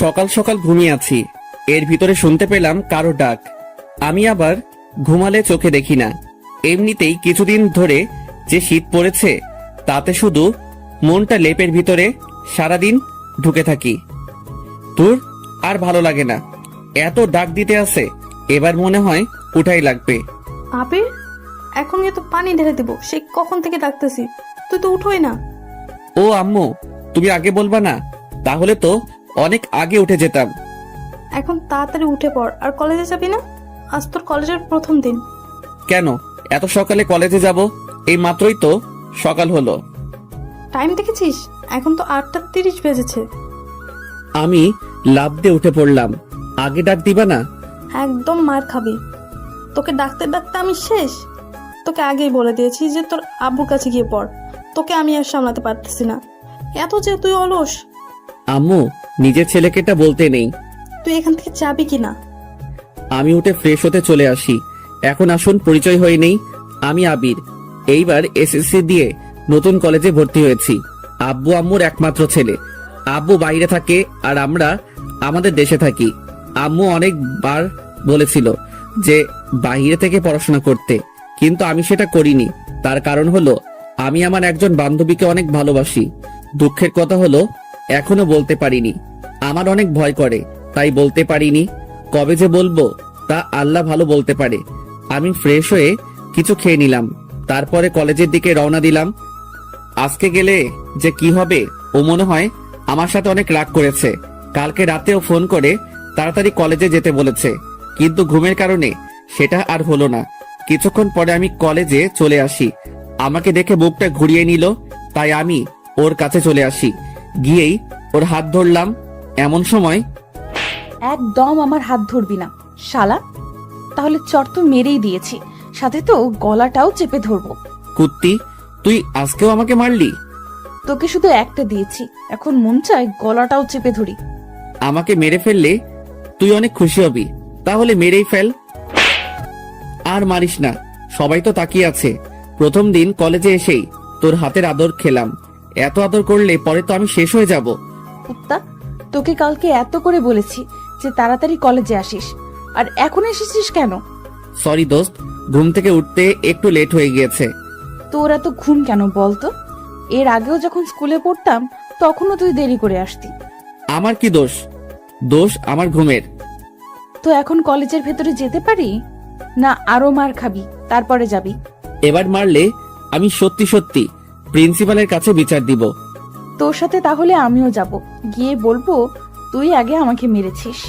সকাল সকাল ঘুমিয়ে আছি, এর ভিতরে শুনতে পেলাম কারো ডাক। আমি আবার ঘুমালে চোখে দেখি না। এমনিতেই কিছুদিন ধরে যে শীত পড়েছে, তাতে শুধু মনটা লেপের ভিতরে সারাদিন ঢুকে থাকি। তোর আর ভালো লাগে না, এত ডাক দিতে আছে, এবার মনে হয় উঠাই লাগবে। আবির, এখন গিয়ে তো পানি ঢেলে দিব, সে কখন থেকে ডাকতেছি, তুই তো উঠোই না। ও আম্মু, তুমি আগে বলবা না, তাহলে তো অনেক আগে উঠে যেতাম। এখন তাড়াতাড়ি উঠে পড়, আর কলেজে যাবি না? আজ তোর কলেজের প্রথম দিন। কেন এত সকালে কলেজে যাব? এই মাত্রই তো সকাল হলো। টাইম দেখেছিস? এখন তো 8:30 বেজেছে। আমি লাফ দিয়ে উঠে পড়লাম। আগে ডাক দিবা না? একদম মার খাবি, তোকে ডাকতে ডাকতে আমি শেষ। তোকে আগেই বলে দিয়েছি যে তোর আব্বুর কাছে গিয়ে পড়, তোকে আমি আর সামলাতে পারতেছি না। এত যে তুই অলস। আম্মু, নিজের ছেলেকে এটা বলতে নেই। তুই এখান থেকে যাবি কিনা? আমি উঠে ফ্রেশ হতে চলে আসি। এখন আসুন পরিচয় হয়ে নেই। আমি আবির, এইবার এসএসসি দিয়ে নতুন কলেজে ভর্তি হয়েছি। আব্বু আম্মুর একমাত্র ছেলে। আব্বু বাইরে থাকে আর আমরা আমাদের দেশে থাকি। আম্মু অনেকবার বলেছিল যে বাইরে থেকে পড়াশোনা করতে, কিন্তু আমি সেটা করিনি। তার কারণ হলো আমি আমার একজন বান্ধবীকে অনেক ভালোবাসি। দুঃখের কথা হলো এখনো বলতে পারিনি। আমার অনেক ভয় করে, তাই বলতে পারিনি। কবে যে বলবো তা আল্লাহ ভালো বলতে পারে। আমি ফ্রেশ হয়ে কিছু খেয়ে নিলাম, তারপরে কলেজের দিকে রওনা দিলাম। আজকে গেলে যে কি হবে, ও মনে হয় আমার সাথে অনেক রাগ করেছে। কালকে রাতেও ফোন করে তাড়াতাড়ি কলেজে যেতে বলেছে, কিন্তু ঘুমের কারণে সেটা আর হলো না। কিছুক্ষণ পরে আমি কলেজে চলে আসি। আমাকে দেখে বুকটা ঘুরিয়ে নিল, তাই আমি ওর কাছে চলে আসি। গিয়েই ওর হাত ধরলাম। এমন সময় একদম আমার হাত ধরবি না শালা, তাহলে চর তো মেরেই দিয়েছি, সাথে তো গলাটাও চেপে ধরবো। কুত্তি, তুই আজকেও আমাকে মারলি? তোকে শুধু একটা দিয়েছি, এখন মন চায় গলাটাও চেপে ধরি। আমাকে মেরে ফেললে তুই অনেক খুশি হবি, তাহলে মেরেই ফেল। আর মারিস না, সবাই তো তাকিয়ে আছে। প্রথম দিন কলেজে এসেই তোর হাতের আদর খেলাম। এত আদর করলে পরে তো আমি শেষ হয়ে যাব। কুত্তা, তোকে কালকে এত করে বলেছি যে তাড়াতাড়ি কলেজে আসিস, আর এখন এসেছিস কেন? সরি দোস্ত, ঘুম থেকে উঠতে একটু লেট হয়ে গিয়েছে। তোর এত ঘুম কেন বলতো? এর আগেও যখন স্কুলে পড়তাম তখনও তুই দেরি করে আসতি। আমার কি দোষ? দোষ আমার ঘুমের। তো এখন কলেজের ভেতরে যেতে পারি না? আরো মার খাবি, তারপরে যাবি। এবার মারলে আমি সত্যি সত্যি প্রিন্সিপালের কাছে বিচার দিব। তোর সাথে তাহলে আমিও যাব, গিয়ে বলবো তুই আগে আমাকে মেরেছিস।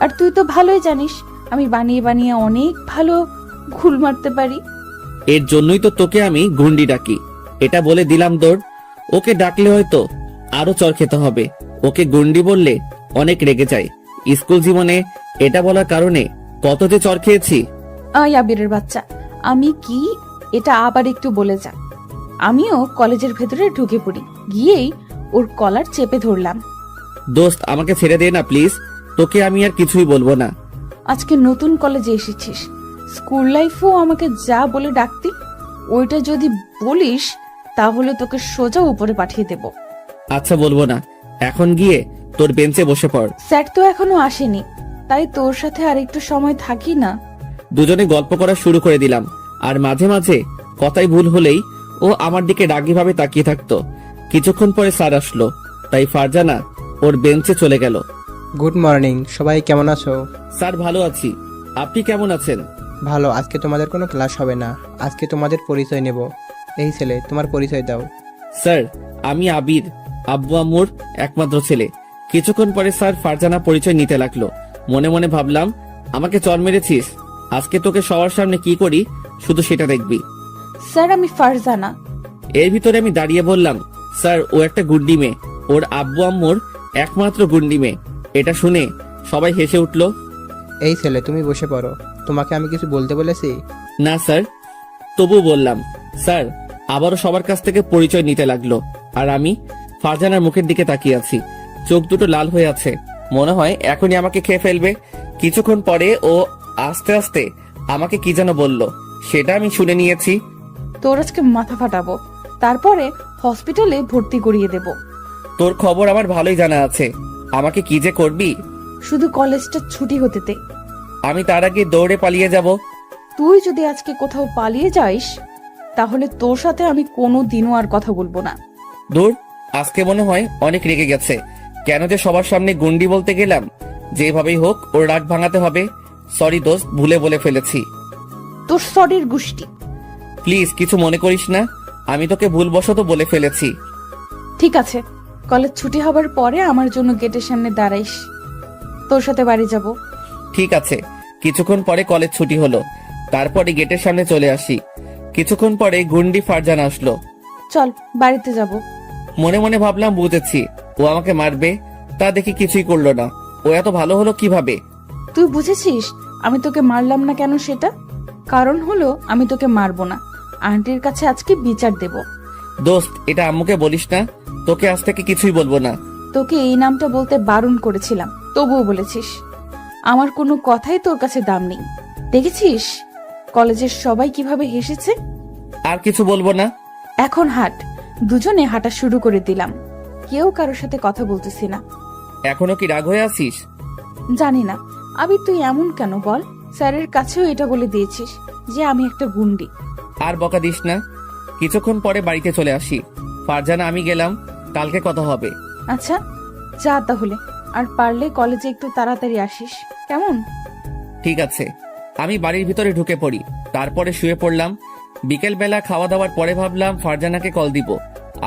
আর তুই তো ভালোই জানিস আমি বানিয়ে বানিয়ে অনেক ভালো ঘুল মারতে পারি। এর জন্যই তো তোকে আমি গুন্ডি ডাকি। এটা বলে দিলাম তোর। ওকে ডাকলে হয়তো আরো চর খেতে হবে। ওকে গুন্ডি বললে অনেক রেগে যায়। স্কুল জীবনে এটা বলার কারণে কত যে চর খেয়েছি। আয় আবিরের বাচ্চা, আমি কি এটা আবার একটু বলে যা। আমিও কলেজের ভেতরে ঢুকে পড়ি, গিয়েই ওর কলার চেপে ধরলাম। দোস্ত, আমাকে ছেড়ে দে না প্লিজ, তোকে আমি আর কিছুই বলবো না। আজকে নতুন কলেজে এসেছিস, স্কুল লাইফও আমাকে যা বলে ডাকতি, ওইটা যদি বলিস তাহলে তোকে সোজা উপরে পাঠিয়ে দেব। আচ্ছা বলবো না, এখন গিয়ে তোর বেঞ্চে বসে পড়। স্যার তো এখনো আসেনি, তাই তোর সাথে আর একটু সময় থাকি না। দুজনে গল্প করা শুরু করে দিলাম, আর মাঝে মাঝে কথাই ভুল হলেই ও আমার দিকে রাগী ভাবে তাকিয়ে থাকতো। কিছুক্ষণ পরে স্যার আসলো, তাই ফারজানা ওর বেঞ্চে চলে গেল। গুড মর্নিং, সবাই কেমন আছো? স্যার ভালো আছি, আপনি কেমন আছেন? ভালো। আজকে তোমাদের কোনো ক্লাস হবে না, আজকে তোমাদের পরিচয় নেব। এই ছেলে, তোমার পরিচয় দাও। স্যার, আমি আবির, আব্বু আম্মুর একমাত্র ছেলে। কিছুক্ষণ পরে স্যার ফারজানা পরিচয় নিতে লাগলো। মনে মনে ভাবলাম, আমাকে চর মেরেছিস, আজকে তোকে সবার সামনে কি করি শুধু সেটা দেখবি। স্যার, আমি ফারজানা। এর ভিতরে আমি দাঁড়িয়ে বললাম, স্যার ও একটা গুন্ডি মেয়ে, ওর আব্বু আম্মুর একমাত্র গুন্ডি মেয়ে। এটা শুনে সবাই হেসে উঠলো। এই ছেলে, তুমি বসে পড়ো। তোমাকে আমি কিছু বলতে বলেছি? না স্যার, তবু বললাম। স্যার আবারও সবার কাছ থেকে পরিচয় নিতে লাগলো, আর আমি ফারজানার মুখের দিকে তাকিয়ে আছি। চোখ দুটো লাল হয়ে আছে, মনে হয় এখনই আমাকে খেয়ে ফেলবে। কিছুক্ষণ পরে ও আস্তে আস্তে আমাকে কি যেন বলল, সেটা আমি শুনে নিয়েছি। তোর আজকে মাথা ফাটাবো, তারপরে হসপিটালে ভর্তি করিয়ে দেব। তোর খবর আমার ভালোই জানা আছে। আমাকে কি যে করবি? শুধু কলেজটা ছুটি হতে দে। আমি তার আগে দৌড়ে পালিয়ে যাব। তুই যদি আজকে কোথাও পালিয়ে যাস তাহলে তোর সাথে আমি কোনো দিনও আর কথা বলবো না। দূর, আজকে মনে হয় অনেক রেগে গেছে। কেন যে সবার সামনে গুন্ডি বলতে গেলাম। যেভাবেই হোক ওর রাগ ভাঙাতে হবে। সরি দোস্ত, ভুলে বলে ফেলেছি। তোর সরির গুষ্টি। প্লিজ কিছু মনে করিস না, আমি তোকে ভুলবশত বলে ফেলেছি। ঠিক আছে, কলেজ ছুটি হবার পরে আমার জন্য গেটের সামনে দাঁড়াইস, তোর সাথে বাড়ি যাব। ঠিক আছে। কিছুক্ষণ পরে কলেজ ছুটি হলো। তারপরে গেটের সামনে চলে আসি। কিছুক্ষণ পরে গুন্ডি ফারজান আসলো। চল বাড়িতে যাব। মনে মনে ভাবলাম বুঝেছি ও আমাকে মারবে, তা দেখি কিছুই করলো না। ও এত ভালো হলো কিভাবে? তুই বুঝেছিস আমি তোকে মারলাম না কেন সেটা? কারণ হলো আমি তোকে মারবো না, আন্টির কাছে আজকে বিচার দেব। দোস্ত, এটা আম্মুকে বলিস না। তোকে আজ থেকে কিছুই বলবো না। তোকে এই নামটা বলতে বারণ করেছিলাম, তবুও বলেছিস। আমার কোনো কথাই তোর কাছে দাম নেই। দেখেছিস কলেজের সবাই কিভাবে হেসেছে। আর কিছু বলবো না। এখন হাঁট। দুজনে হাঁটা শুরু করে দিলাম। কেউ কারোর সাথে কথা বলতেছি না। এখনো কি রাগ হয়ে আছিস? জানি না আবির, তুই এমন কেন বল? স্যারের কাছেও এটা বলে দিয়েছিস যে আমি একটা গুন্ডি। আর বকা দিস না। কিছুক্ষণ পরে বাড়িতে চলে আসি। ফারজানা, আমি গেলাম, কালকে কথা হবে। আচ্ছা যা তাহলে, আর পারলে কলেজে একটু তাড়াতাড়ি আসিস, কেমন? ঠিক আছে। আমি বাড়ির ভিতরে ঢুকে পড়ি। তারপরে শুয়ে পড়লাম। বিকেল বেলা খাওয়া দাওয়ার পরে ভাবলাম ফারজানাকে কল দিব।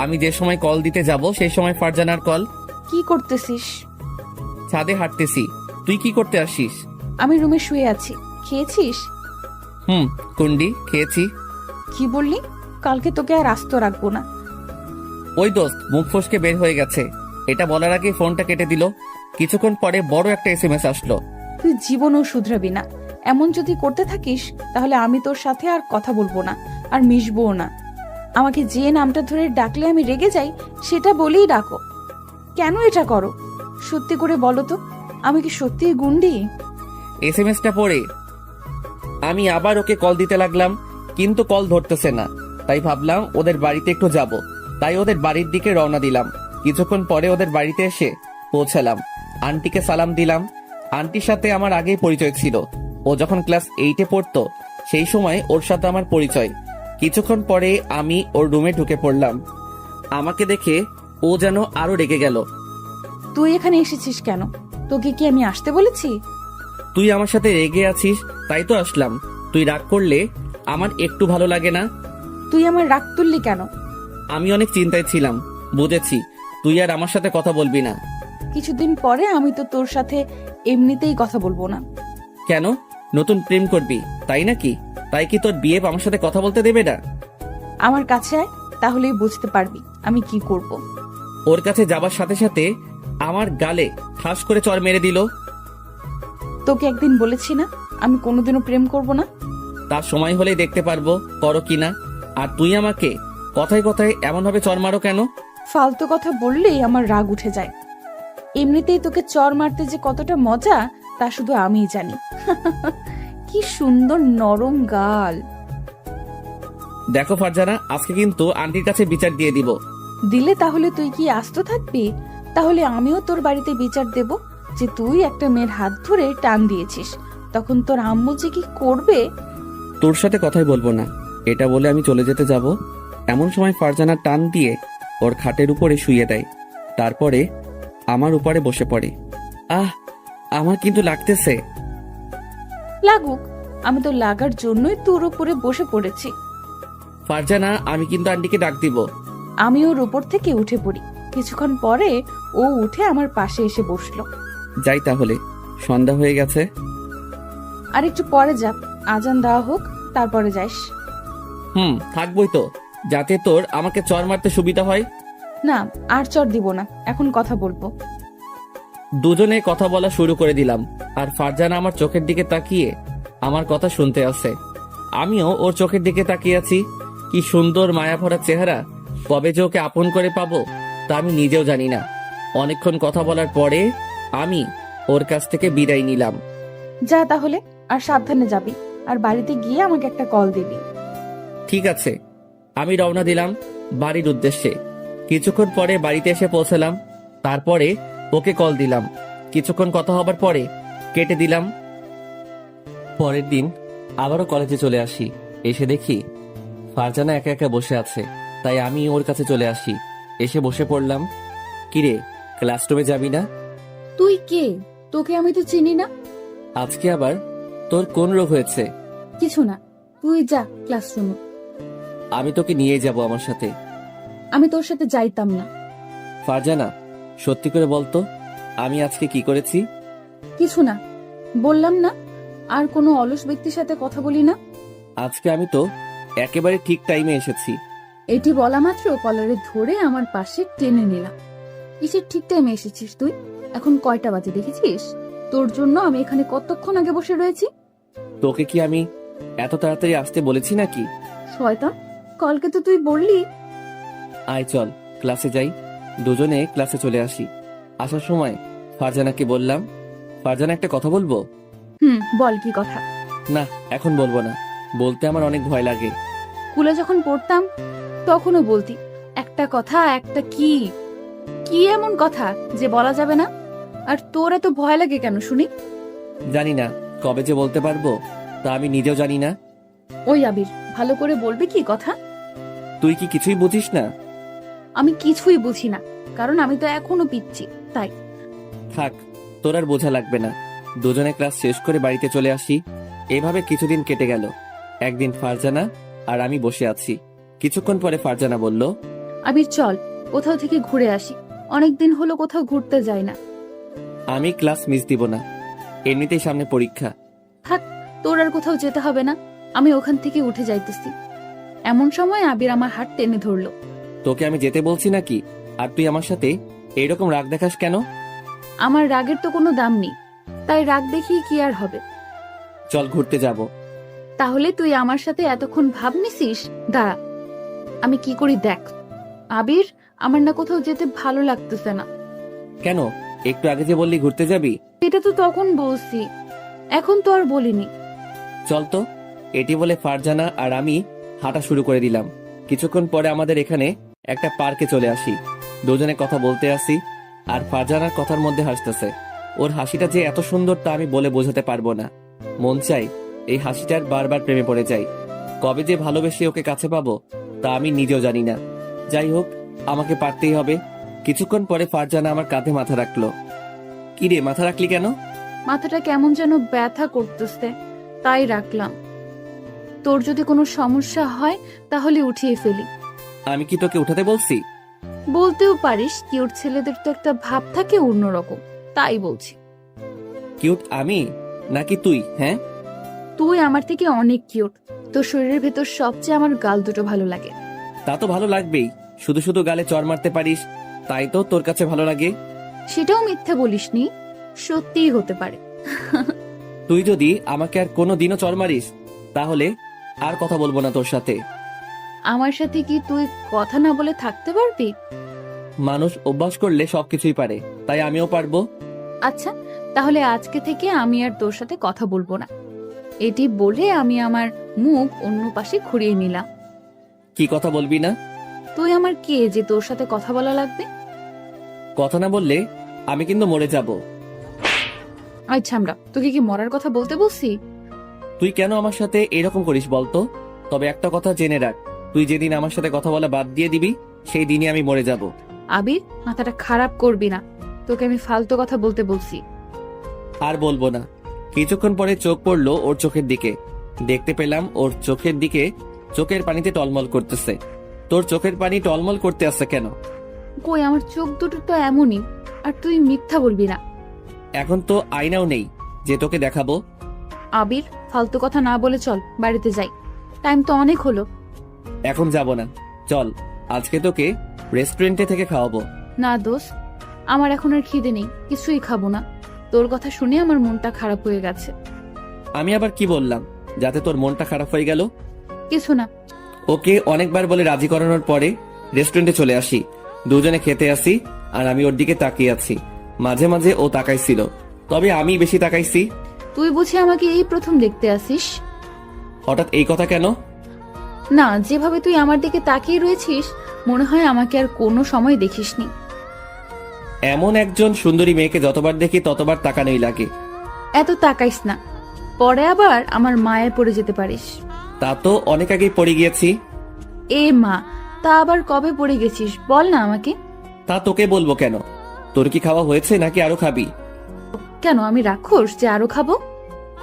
আমি যে সময় কল দিতে যাব সেই সময় ফারজানার কল। কি করতেছিস? ছাদে হাঁটতেছি। তুই কি করতে আসিস? আমি রুমে শুয়ে আছি। খেয়েছিস? কুন্ডি খেয়েছি। কি বললি? কালকে তোকে আর আস্ত রাখবো না। ওই দোস্ত, মুখ ফসকে বের হয়ে গেছে। এটা বলার আগে ফোনটা কেটে দিল। কিছুক্ষণ পরে বড় একটা এসএমএস আসলো। তুই জীবনও শুধরাবি না। এমন যদি করতে থাকিস তাহলে আমি তোর সাথে আর কথা বলবো না, আর মিশবও না। আমাকে যে নামটা ধরে ডাকলে আমি রেগে যাই সেটা বলেই ডাকো। কেন এটা করো? সত্যি করে বলো তো, আমি কি সত্যিই গুন্ডি? এসএমএসটা পড়ে আমি আবার ওকে কল দিতে লাগলাম, কিন্তু কল ধরতেছে না। তাই ভাবলাম ওদের বাড়িতে একটু যাব। তাই ওদের বাড়ির দিকে রওনা দিলাম। কিছুক্ষণ পরে ওদের বাড়িতে এসে পৌঁছালাম। আন্টিকে সালাম দিলাম। আন্টির সাথে আমার আগেই পরিচয় ছিল। ও যখন ক্লাস 8-এ পড়তো সেই সময় ওর সাথে আমার পরিচয়। কিছুক্ষণ পরে আমি ওর রুমে ঢুকে পড়লাম। আমাকে দেখে ও যেন আরো রেগে গেল। তুই এখানে এসেছিস কেন? তোকে কি আমি আসতে বলেছি? তুই আমার সাথে রেগে আছিস তাই তো আসলাম। তুই রাগ করলে আমার একটু ভালো লাগে না। তুই আমার রাগ তুললি কেন? আমি অনেক চিন্তায় ছিলাম। বুঝেছি তুই আর আমার সাথে কথা বলবি না। কিছুদিন পরে আমি তো তোর সাথে এমনিতেই কথা বলবো না। কেন? নতুন প্রেম করবি তাই নাকি? তাই কি তোর বিয়ে আমার সাথে কথা বলতে দেবে না? আমার কাছে আয়, তাহলেই বুঝতে পারবি আমি কি করব। ওর কাছে যাবার সাথে সাথে আমার গালে ঠাস করে চড় মেরে দিল। তোকে একদিন বলেছি না আমি কোনোদিনও প্রেম করব না? তার সময় হলেই দেখতে পারবো করো কিনা। আর তুই আমাকে কথায় কথায় এমন ভাবে চড় মারো কেন? ফালতু কথা বললেই আমার রাগ উঠে যায়। এমনিতেই তোকে চর মারতে যে কতটা মজা তা শুধু আমিই জানি। কি সুন্দর নরম গাল। দেখো ফারজানা, আজকে কিন্তু আন্টির কাছে বিচার দিয়ে দিব। দিলে তাহলে তুই কি আস্ত থাকবি? তাহলে আমিও তোর বাড়িতে বিচার দেব যে তুই একটা মেয়ের হাত ধরে টান দিয়েছিস। তখন তোর আম্মু যে কি করবে। তোর সাথে কথাই বলবো না, এটা বলে আমি চলে যেতে যাব। এমন সময় ফারজানা টান দিয়ে ওর খাটের উপরে শুইয়ে দেয়। তারপরে আমার উপরে বসে পড়ে। আমার কিন্তু লাগতেছে। লাগুক, আমি তো লাগার জন্যই তোর উপরে বসে পড়েছি। ফারজানা, আমি কিন্তু আন্টিকে ডাক দিব। আমি ওর উপর থেকে উঠে পড়ি। কিছুক্ষণ পরে ও উঠে আমার পাশে এসে বসলো। যাই তাহলে, সন্ধ্যা হয়ে গেছে। আর একটু পরে যা, আজান দেওয়া হোক তারপরে যাস। থাকবই তো, যাতে তোর আমাকে চড় মারতে সুবিধা হয়। না, আর চর দিব না, এখন কথা বলবো। দুজনে কথা বলা শুরু করে দিলাম। আর ফারজানা আমার চোখের দিকে তাকিয়ে আমার কথা শুনতে আছে। আমিও ওর চোখের দিকে তাকিয়ে আছি। কি সুন্দর মায়া ভরা চেহারা। কবে যে ওকে আপন করে পাবো তা আমি নিজেও জানি না। অনেকক্ষণ কথা বলার পরে আমি ওর কাছ থেকে বিদায় নিলাম। যা তাহলে, আর সাবধানে যাবি, আর বাড়িতে গিয়ে আমাকে একটা কল দিবি। ঠিক আছে। আমি রওনা দিলাম বাড়ির উদ্দেশ্যে। কিছুক্ষণ পরে বাড়িতে এসে পৌঁছলাম। তারপরে ওকে কল দিলাম। কিছুক্ষণ কথা হবার পরে কেটে দিলাম। পরের দিন আবারও কলেজে চলে আসি। এসে দেখি ফারজানা একা একা বসে আছে, তাই আমি ওর কাছে চলে আসি। এসে বসে পড়লাম। কিরে, ক্লাসরুমে যাবি না? তুই কে? তোকে আমি তো চিনি না। আজকে আবার তোর কোন রোগ হয়েছে? কিছু না, তুই যা ক্লাসরুমে। আমি তোকে নিয়ে যাব আমার সাথে। আমি তোর সাথে যাইতাম না। ফারজানা, সত্যি করে বলতো আমি আজকে কি করেছি? কিছু না, বললাম না আর কোনো অলস ব্যক্তির সাথে কথা বলি না। আজকে আমি তো একেবারে ঠিক টাইমে এসেছি। এটি বলা মাত্র কলারে ধরে আমার পাশে টেনে নিলাম। কিসের ঠিক টাইমে এসেছিস তুই? এখন কয়টা বাজে দেখেছিস? তোর জন্য আমি এখানে কতক্ষণ আগে বসে রয়েছি। তোকে কি আমি এত তাড়াতাড়ি আসতে বলেছি নাকি? শয়তান, কালকে তো তুই বললি। আয় চল ক্লাসে যাই। দুজনে ক্লাসে চলে আসি। আসার সময় ফারজানাকে বললাম, ফারজানা একটা কথা বলবো? বল কি কথা? না, এখন বলবো না, বলতে আমার অনেক ভয় লাগে। স্কুলে যখন পড়তাম তখনও বলতি একটা কথা, একটা কি কি এমন কথা যে বলা যাবে না? আর তোর এত ভয় লাগে কেন শুনি? জানি না কবে যে বলতে পারবো, তা আমি নিজেও জানি না। ওই আবির, ভালো করে বলবি কি কথা? তুই কি কিছুই বুঝিস না? আমি কিছুই বুঝি না, কারণ আমি তো এখনো পিচ্ছি, তাই। থাক, তোর আর বোঝা লাগবে না। দুজনে ক্লাস শেষ করে বাড়িতে চলে আসি। এভাবে কিছুদিন কেটে গেল। একদিন ফারজানা আর আমি বসে আছি। কিছুক্ষণ পরে ফারজানা বলল, আবির চল কোথাও থেকে ঘুরে আসি, অনেকদিন হলো কোথাও ঘুরতে যাই না। আমি ক্লাস মিস দিব না, এমনিতেই সামনে পরীক্ষা। থাক, তোর আর কোথাও যেতে হবে না, আমি ওখান থেকে উঠে যাইতেছি। এমন সময় আবির আমার হাত টেনে ধরলো। তোকে আমি যেতে বলছি নাকি, আর তুই আমার সাথে এইরকম রাগ দেখাস কেন? আমার রাগের তো কোনো দাম নেই, তাই রাগ দেখিয়ে কি আর হবে? চল ঘুরতে যাব। তাহলে তুই আমার সাথে এতক্ষণ ভাব নিছিস? দাঁড়া, আমি কি করি দেখ। আবির, আমার না কোথাও যেতে ভালো লাগতেছে না। কেন? একটু আগে যে বললি ঘুরতে যাবি। এটা তো তখন বলছি, এখন তো আর বলিনি। চল তো। এটি বলে ফারজানা আর আমি হাঁটা শুরু করে দিলাম। কিছুক্ষণ পরে আমাদের এখানে একটা পার্কে চলে আসি। দুজনে কথা বলতে আসি, আর ফারজানার কথার মধ্যে হাসতেছে। ওর হাসিটা যে এত সুন্দর তা আমি বলে বোঝাতে পারবো না। মন চাই এই হাসিটার বারবার প্রেমে পড়ে যাই। কবে যে ভালোবেসে ওকে কাছে পাবো তা আমি নিজেও জানি না। যাই হোক, আমাকে পারতেই হবে। কিছুক্ষণ পরে ফারজানা আমার কাঁধে মাথা রাখলো। কি রে, মাথা রাখলি কেন? মাথাটা কেমন যেন ব্যথা করতেছে, তাই রাখলাম। তোর যদি কোনো সমস্যা হয় তাহলে উঠিয়ে ফেলি। আমি কি তোকে উঠাতে বলছি? বলতেও পারিস, কিউট ছেলেদের তো একটা ভাব থাকে অন্যরকম, তাই বলছি। কিউট আমি নাকি তুই? হ্যাঁ, তুই আমার থেকে অনেক কিউট। তোর শরীরের ভেতর সবচেয়ে আমার গাল দুটো ভালো লাগে। তা তো ভালো লাগবেই। শুধু শুধু গালে চর মারতে পারিস, তাই তো তোর কাছে ভালো লাগে। সেটাও মিথ্যে বলিসনি, সত্যিই হতে পারে। তুই যদি আমাকে আর কোনো দিনও চর মারিস তাহলে আর কথা বলবো না তোর সাথে। আমার সাথে কি তুই কথা না বলে থাকতে পারবি? মানুষ অভ্যাস করলে সবকিছুই পারে, তাই আমিও পারবো। আচ্ছা, তাহলে আজকে থেকে আমি আর তোর সাথে কথা বলবো না। এটি বলে আমি আমার মুখ অন্য পাশে ঘুরিয়ে নিলাম। কি কথা বলবি না? তুই আমার কে যে তোর সাথে কথা বলা লাগবে? কথা না বললে আমি কিন্তু মরে যাব। আচ্ছা, আমরা তোকে কি মরার কথা বলতে বলছি? তুই কেন আমার সাথে এরকম করিস বলতো? তবে একটা কথা জেনে রাখ, তুই যেদিন আমার সাথে কথা বলা বাদ দিয়ে দিবি সেই দিনই আমি মরে যাব। আবির, মাথাটা খারাপ করবি না, তোকে আমি ফালতু কথা বলতে বলছি। আর বলবো না। কিছুক্ষণ পরে চোখ পড়লো ওর চোখের দিকে। দেখতে পেলাম ওর চোখের দিকে চোখের পানিতে টলমল করতেছে। তোর চোখের পানি টলমল করতে আসছে কেন? কই, আমার চোখ দুটো তো এমনই, আর তুই মিথ্যা বলবি না। এখন তো আয়নাও নেই যে তোকে দেখাবো। আবির, ফালতু কথা না বলে চল বাড়িতে যাই, টাইম তো অনেক হলো। এখন যাব না, চল আজকে তোকে রেস্টুরেন্টে থেকে খাওয়াবো। না দোস্ত, আমার এখন আর খিদে নেই, কিছুই খাবো না। তোর কথা শুনে আমার মনটা খারাপ হয়ে গেছে। আমি আবার কি বললাম যাতে তোর মনটা খারাপ হয়ে গেল? কিছু না। ওকে অনেকবার বলে রাজি করানোর পরে রেস্টুরেন্টে চলে আসি। দুজনে খেতে আসি, আর আমি ওর দিকে তাকিয়ে আছি। মাঝে মাঝে ও তাকাইছিল, তবে আমি বেশি তাকাইছি। তুই বুঝি আমাকে এই প্রথম দেখতে আসিস? হঠাৎ এই কথা কেন? না, যেভাবে তুই আমার দিকে তাকিয়ে রয়েছিস মনে হয় আমাকে আর কোনো সময় দেখিসনি। এমন একজন সুন্দরী মেয়েকে যতবার দেখি ততবার তাকানোই লাগে। এত তাকাইস না, পরে আবার আমার মায়ের পড়ে যেতে পারিস। তা তো অনেক আগেই পড়ে গিয়েছি। এ মা, তা আবার কবে পড়ে গেছিস বল না আমাকে। তা তোকে বলবো কেন? তোর কি খাওয়া হয়েছে নাকি আরো খাবি? কেন আমি রাক্ষস যে আরো খাবো?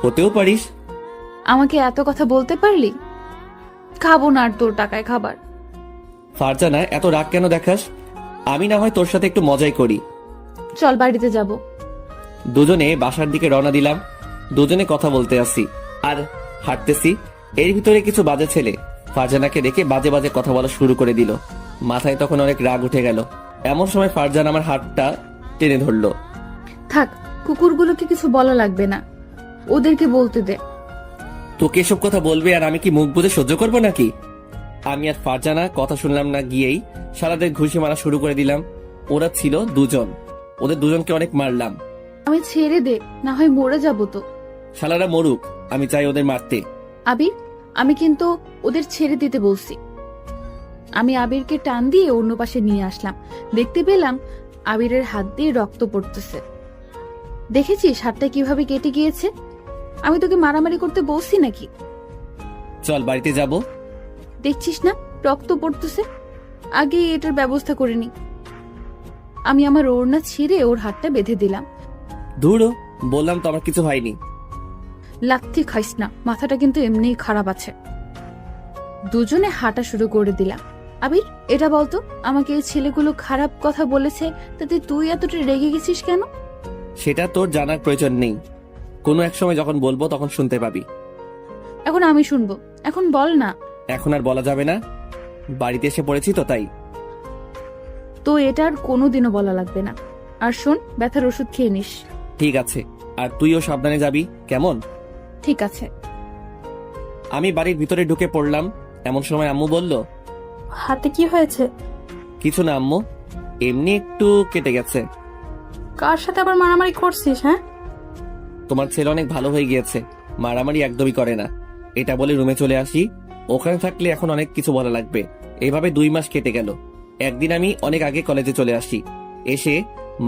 হতেও পারিস। আমাকে এত কথা বলতে পারলি? খাবো না আর তোর টাকায় খাবার। ফারজানা, এত রাগ কেন দেখাস? আমি না হয় তোর সাথে একটু মজাই করি। চল বাড়িতে যাব। দুজনে বাসার দিকে রওনা দিলাম। দুজনে কথা বলতে আসি আর হাঁটতেছি। এর ভিতরে কিছু বাজে ছেলে ফারজানাকে দেখে বাজে বাজে কথা বলা শুরু করে দিল। মাথায় তখন অনেক রাগ উঠে গেল। এমন সময় ফারজানা আমার হাতটা টেনে ধরলো। থাক, কুকুরগুলোকে কিছু বলা লাগবে না, ওদেরকে বলতে দে। তোকে এসব কথা বলবে আর আমি কি মুখ বুজে সহ্য করবো নাকি? আমি আর ফারজানা কথা শুনলাম না, গিয়েই সারাদের ঘুষি মারা শুরু করে দিলাম। ওরা ছিল দুজন, ওদের দুজনকে অনেক মারলাম। আমি ছেড়ে দে, না হয় মরে যাব তো। শালারা মরুক, আমি চাই ওদের মারতে। আবির, আমি কিন্তু ওদের ছেড়ে দিতে বলছি। আমি আবিরকে টান দিয়ে অন্য পাশে নিয়ে আসলাম। দেখতে পেলাম আবিরের হাত দিয়ে রক্ত পড়তেছে। দেখেছিস হাতটা কিভাবে কেটে গিয়েছে? আমি তোকে মারামারি করতে বলছি নাকি? চল বাড়িতে যাব। দেখছিস না রক্ত পড়তেছে? আগে এটার ব্যবস্থা করে নি। আমি আমার ওড়না ছিঁড়ে ওর হাতটা বেঁধে দিলাম। ধুরো, বললাম তো আমার কিছু হয়নি। লাথি খাইস না, মাথাটা কিন্তু এমনিই খারাপ আছে। দুজনে হাঁটা শুরু করে দিলাম। আবির, এটা বলতো, আমাকে এই ছেলেগুলো খারাপ কথা বলেছে, তাতে তুই এতটা রেগে গেছিস কেন? সেটা তোর জানার প্রয়োজন নেই। কোনো এক সময় যখন বলবো তখন শুনতে পাবি। এখন আমি শুনবো, এখন বল না। এখন আর বলা যাবে না, বাড়িতে এসে পড়েছি তো তাই। তো এটা আর কোনোদিনও বলা লাগবে না। আর শোন, ব্যথার ওষুধ খেয়ে নিস। ঠিক আছে, আর তুইও সাবধানে যাবি, কেমন? ঠিক আছে। আমি বাড়ির ভিতরে ঢুকে পড়লাম। এমন সময় আম্মু বলল, হাতে কি হয়েছে? কিছু না আম্মু, এমনি একটু কেটে গেছে। কার সাথে আবার মারামারি করছিস? হ্যাঁ, তোমার ছেলে অনেক ভালো হয়ে গিয়েছে, মারামারি একদমই করে না। এটা বলে রুমে চলে আসি। ওখানে থাকলে এখন অনেক কিছু বলা লাগবে। এইভাবে 2 মাস কেটে গেল। একদিন আমি অনেক আগে কলেজে চলে আসি। এসে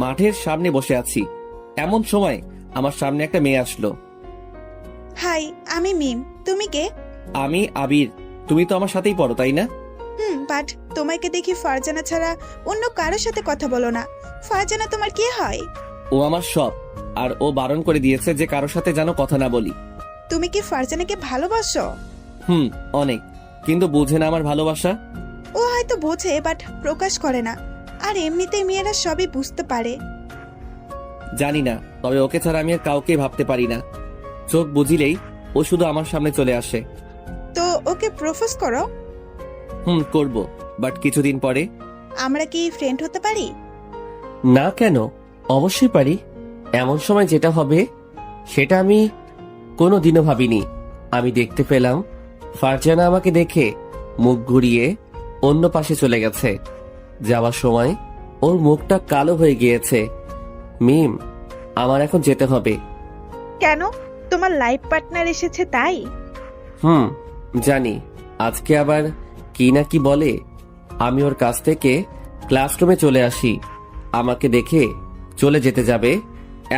মাঠের সামনে বসে আছি। এমন সময় আমার সামনে একটা মেয়ে আসলো। হাই, আমি মিম। তুমি কে? আমি আবির। তুমি তো আমার সাথেই পড়ো, তাই না? বাট তোমাকে দেখি ফারজানা ছাড়া অন্য কারোর সাথে কথা বলো না। ফারজানা তোমার কি হয়? ও আমার সব, আর ও বারণ করে দিয়েছে যে কারোর সাথে যেন কথা না বলি। তুমি কি ফারজানাকে ভালোবাসো? অনেক, কিন্তু বুঝে না আমার ভালোবাসা। ও হয়তো বোঝে, বাট প্রকাশ করে না। আর এমনিতেই মেয়েরা সবই বুঝতে পারে। জানি না, তবে ওকে ছাড়া আমি আর কাউকে ভাবতে পারি না। চোখ বুঝিলেই ও শুধু আমার সামনে চলে আসে। তো ওকে প্রপোজ করো। করব, বাট কিছুদিন পরে। আমরা কি ফ্রেন্ড হতে পারি? না কেন, অবশ্যই পারি। এমন সময় যেটা হবে সেটা আমি কোনোদিনও ভাবিনি। আমি দেখতে পেলাম ফারজানা আমাকে দেখে মুখ ঘুরিয়ে অন্য পাশে চলে গেছে। যাওয়ার সময় ওর মুখটা কালো হয়ে গিয়েছে। মিম, আমার এখন যেতে হবে। কেন? তোমার লাইফ পার্টনার এসেছে তাই? জানি। আজকে আবার কি না কি বলে। আমি ওর কাছ থেকে ক্লাসরুমে চলে আসি। আমাকে দেখে চলে যেতে যাবে,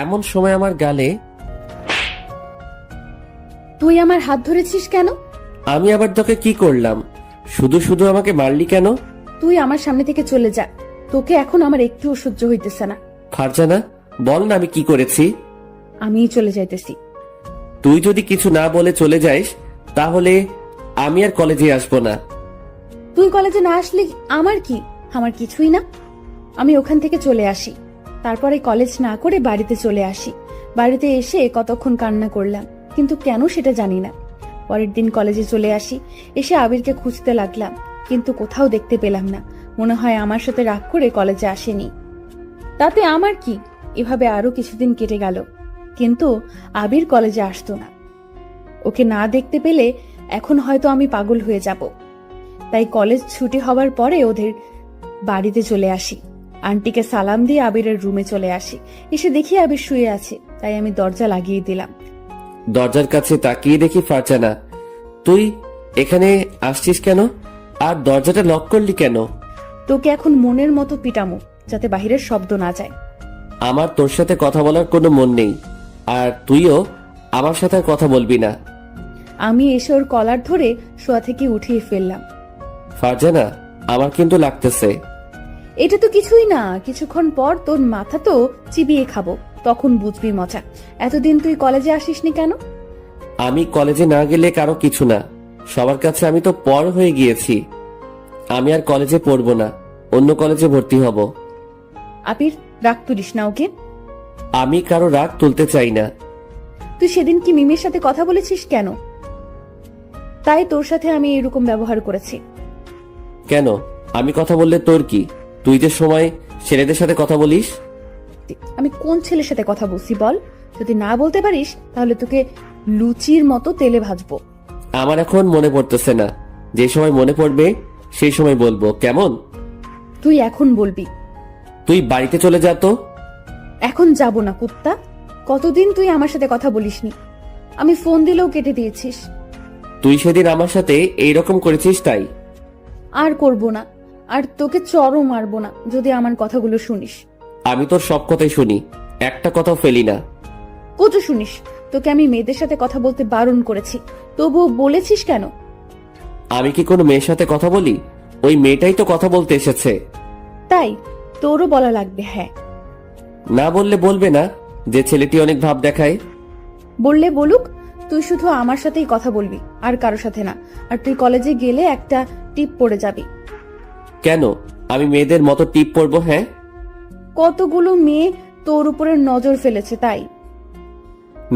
এমন সময় আমার গালে। তুই আমার হাত ধরেছিস কেন? আমি আবার তোকে কি করলাম? শুধু শুধু আমাকে মারলি কেন? তুই আমার সামনে থেকে চলে যা, তোকে এখন আমার একটুও সহ্য হইতেছে না। ফারজানা, বল না আমি কি করেছি? আমিই চলে যাইতেছি। তুই যদি কিছু না বলে চলে যাইস তাহলে আমি আর কলেজে আসবো না। তুই কলেজে না আসলে আমার কি? আমার কিছুই না। আমি ওখান থেকে চলে আসি, তারপরে কলেজ না করে বাড়িতে চলে আসি। বাড়িতে এসে কতক্ষণ কান্না করলাম, কিন্তু কেন সেটা জানি না। পরের দিন কলেজে চলে আসি। এসে আবিরকে খুঁজতে লাগলাম, কিন্তু কোথাও দেখতে পেলাম না। মনে হয় আমার সাথে রাগ করে কলেজে আসেনি। তাতে আমার কি? এভাবে আরো কিছুদিন কেটে গেল, কিন্তু আবির কলেজে আসতো না। ওকে না দেখতে পেলে এখন হয়তো আমি পাগল হয়ে যাব। তাই কলেজ ছুটি হবার পরে ওদের বাড়িতে চলে আসি। আন্টিকে সালাম দিয়ে আবিরের রুমে চলে আসি। এসে দেখি আবির শুয়ে আছে, তাই আমি দরজা লাগিয়ে দিলাম। দরজার কাছে তাকিয়ে দেখি ফারজানা। তুই এখানে আসছিস কেন? আর দরজাটা লক করলি কেন? তোকে এখন মনের মতো পিটামো, যাতে বাহিরের শব্দ না যায়। আমার তোর সাথে কথা বলার কোনো মন নেই, আর তুইও আমার সাথে আর কথা বলবি না। আমি এসে ওর কলার ধরে শোয়া থেকে উঠিয়ে ফেললাম। ফারজানা, আমার কিন্তু লাগতেছে। এটা তো কিছুই না, কিছুক্ষণ পর তোর মাথা তো চিবিয়ে খাবো, তখন বুঝবি মজা। এতদিন তুই কলেজে আসিসনি কেন? আমি কলেজে না গেলে কারো কিছু না, সবার কাছে আমি তো পর হয়ে গিয়েছি। আমি আর কলেজে পড়বো না, অন্য কলেজে ভর্তি হব। আবির, রাগ তুলিস না ওকে। আমি কারো রাগ তুলতে চাই না। তুই সেদিন কি মিমির সাথে কথা বলেছিস কেন? তাই তোর সাথে আমি এরকম ব্যবহার করেছি। কেন? আমি কথা বললে তোর কি? তুই যে সময় ছেলেদের সাথে কথা বলিস। আমি কোন ছেলের সাথে কথা বলছি বল? যদি না বলতে পারিস তাহলে তোকে লুচির মতো তেলে ভাজবো। আমার এখন মনে পড়তেছে না, যে সময় মনে পড়বে সেই সময় বলবো, কেমন? তুই এখন বলবি। তুই বাড়িতে চলে যা তো। এখন যাব না কুত্তা। কতদিন তুই আমার সাথে কথা বলিসনি, আমি ফোন দিলেও কেটে দিয়েছিস। তুই সেদিন আমার সাথে এইরকম করেছিস তাই। আর করব না, আর তোকে চরও মারবো না যদি আমার কথাগুলো শুনিস। আমি তোর সব কথাই শুনি, একটা কথাও ফেলি না। কত শুনিস? তোকে আমি মেয়েদের সাথে কথা বলতে বারণ করেছি, তবুও বলেছিস কেন? আমি কি কোনো মেয়ের সাথে কথা বলি? ওই মেয়েটাই তো কথা বলতে এসেছে। তাই তোরও বলা লাগবে? হ্যাঁ। না বললে বলবে না যে ছেলেটি অনেক ভাব দেখায়? বললে বলুক, তুই শুধু আমার সাথেই কথা বলবি, আর কারো সাথে না। আর তুই কলেজে গেলে একটা টিপ পড়ে যাবি। কেন? আমি মেয়েদের মতো টিপ পরবো? হ্যাঁ, কতগুলো মেয়ে তোর উপরে নজর ফেলেছে তাই।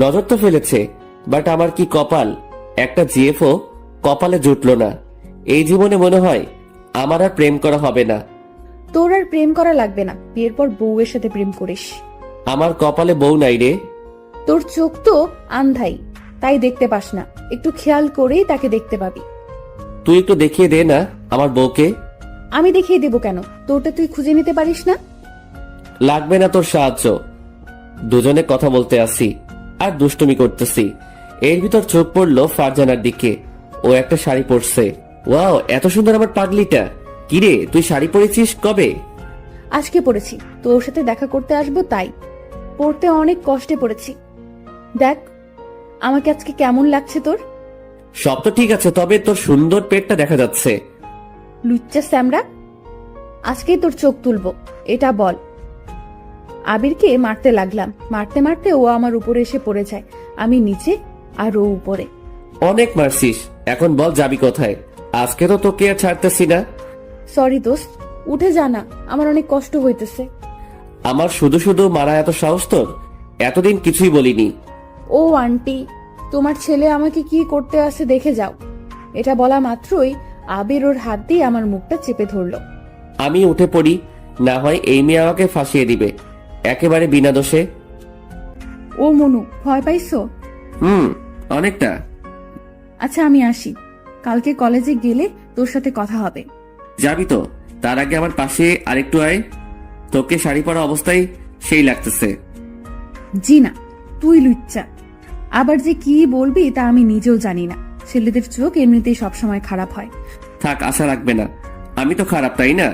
নজর তো ফেলেছে, বাট আমার কি কপাল, একটা জিএফও কপালে জুটলো না। এই জীবনে মনে হয় আমার আর প্রেম করা হবে না। তোর আর প্রেম করা লাগবে না, বিয়ের পর বউয়ের সাথে প্রেম করিস। আমার কপালে বউ নাই রে। তোর চোখ তো আন্ধাই, তাই দেখতে পাস না। একটু খেয়াল করেই তাকে দেখতে পাবি। তুই একটু দেখিয়ে দে না আমার বউকে। আমি দেখিয়ে দেবো কেন? তোরটা তুই খুঁজে নিতে পারিস না? লাগবে না তোর সাহায্য, দুজনে কথা বলতে আসি আর দুষ্টুমি করতেছি। এর ভিতর চোখ পড়লো ফারজানার দিকে। ও একটা শাড়ি পরছে। ওয়াও, এত সুন্দর আমার পাগলিটা। কিরে, তুই শাড়ি পরেছিস কবে? আজকে পড়েছি, তোর সাথে দেখা করতে আসবো তাই। পড়তে অনেক কষ্টে পড়েছি। দেখ আমাকে আজকে কেমন লাগছে তোর। সব তো ঠিক আছে, তবে তোর সুন্দর পেটটা দেখা যাচ্ছে। লুচ্চা স্যামরা, আজকেই তোর চোখ তুলবো, এটা বল। আবিরকে মারতে লাগলাম, মারতে মারতে ও আমার উপরে এসে পড়ে যায়। আমি নিচে আর ও উপরে। অনেক মারছিস, এখন বল যাবি কোথায়? আজকে তো তোকে আর ছাড়তেছি না। সরি দোস্ত, উঠে যা না, আমার অনেক কষ্ট হইতেছে। আমার শুধু শুধু মারা এত সাহস তোর? এতদিন কিছুই বলিনি। ও আন্টি, তোমার ছেলে আমাকে কি করতে আসে দেখে যাও। এটা বলা মাত্রই আবির ওর হাত দিয়ে আমার মুখটা চেপে ধরলো। আমি উঠে পড়ি, না হয় এই মেয়ে আমাকে ফাঁসিয়ে দিবে একেবারে বিনা দোষে। ও মনু, ভয় পাইছো? অনেকটা। আচ্ছা আমি আসি, কালকে কলেজে গেলে তোর সাথে কথা হবে। যাবি তো? তার আগে আমার পাশে আরেকটু আয়। তোকে শাড়ি পরা অবস্থায় সেই লাগতেছে। জি না, তুই লুচ্চা। আবার যে কি বলবি তা আমি নিজেও জানি না। ছেলেদের চোখ এমনিতেই সবসময় খারাপ হয়। থাক, আশা রাখবে না। আমি তো খারাপ, তাই না?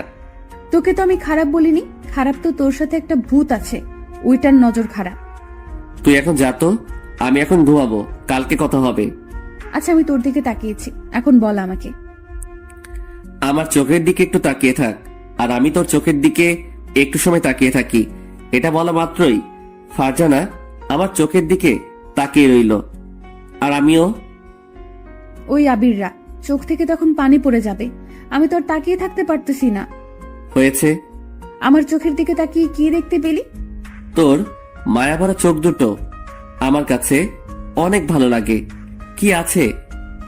তোকে তো আমি খারাপ বলিনি, খারাপ তো তোর সাথে একটা ভূত আছে, ওইটার নজর খারাপ। তুই এখন যা তো, আমি এখন ঘুমাবো, কালকে কথা হবে। আচ্ছা আমি তোর দিকে তাকিয়েছি, এখন বল আমাকে। আমার চোখের দিকে একটু তাকিয়ে থাক, আর আমি তোর চোখের দিকে একটু সময় তাকিয়ে থাকি। এটা বলা মাত্রই ফারজানা আমার চোখের দিকে তাকিয়ে রইল, আর আমিও। ওই আবিররা, চোখ থেকে তখন পানি পড়ে যাবে, আমি তোর তাকিয়ে থাকতে পারতেছি না। হয়েছে? আমার চোখের দিকে তাকিয়ে কি দেখতে পেলি? তোর মায়াভরা চোখ দুটো আমার কাছে অনেক ভালো লাগে। কি আছে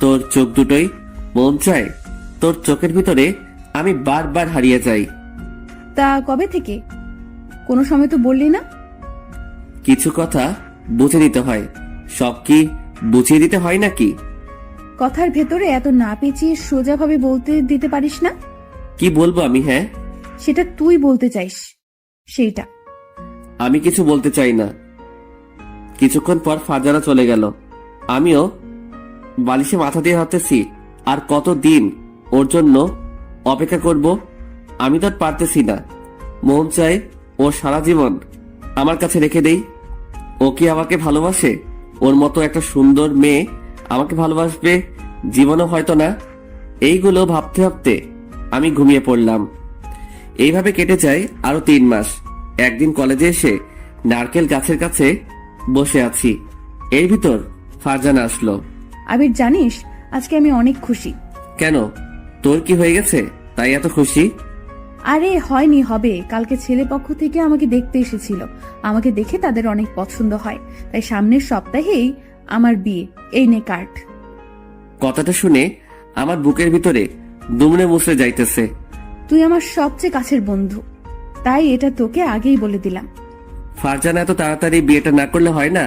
তোর চোখ দুটোই? মন চায় তোর চোখের ভিতরে আমি বারবার হারিয়ে যাই। তা কবে থেকে? কোনো সময় তো বললি না। কিছু কথা বুঝে নিতে হয়, সব কি বুঝিয়ে দিতে হয় নাকি? কথার ভেতরে এত না পেঁচিয়ে সোজাভাবে বলতে দিতে পারিস না? কি বলবো আমি? হ্যাঁ, সেটা তুই বলতে চাইস সেইটা। আমি কিছু বলতে চাই না। কিছুক্ষণ পর ফারজানা চলে গেল। আমিও বালিশে মাথা দিয়ে ভাবতেছি আর কতদিন ওর জন্য অপেক্ষা করব। আমি তো আর পারতেছি না। মন চায় ও সারা জীবন আমার কাছে রেখে দেই। ও কি আমাকে ভালোবাসে? ওর মতো একটা সুন্দর মেয়ে আমাকে ভালোবাসবে জীবনও হয়তো না। এইগুলো ভাবতে ভাবতে আমি ঘুমিয়ে পড়লাম। এইভাবে কেটে যায় আরো 3 মাস। একদিন কলেজে এসে নারকেল গাছের কাছে বসে আছি, এর ভিতর ফারজানা আসলো। আবির জানিস, আজকে আমি অনেক খুশি। কেন, তোর কি হয়ে গেছে তাই এত খুশি? আরে হয়নি, হবে। কালকে ছেলে পক্ষ থেকে আমাকে দেখতে এসেছিল। আমাকে দেখে তাদের অনেক পছন্দ হয়, তাই সামনের সপ্তাহেই আমার বিয়ে। এই নে কার্ড। কথাটা শুনে আমার বুকের ভিতরে দুমড়ে মুচড়ে যাইতেছে। তুই আমার সবচেয়ে কাছের বন্ধু, তাই এটা তোকে আগেই বলে দিলাম। ফারজানা এত তাড়াতাড়ি বিয়েটা না করলে হয় না?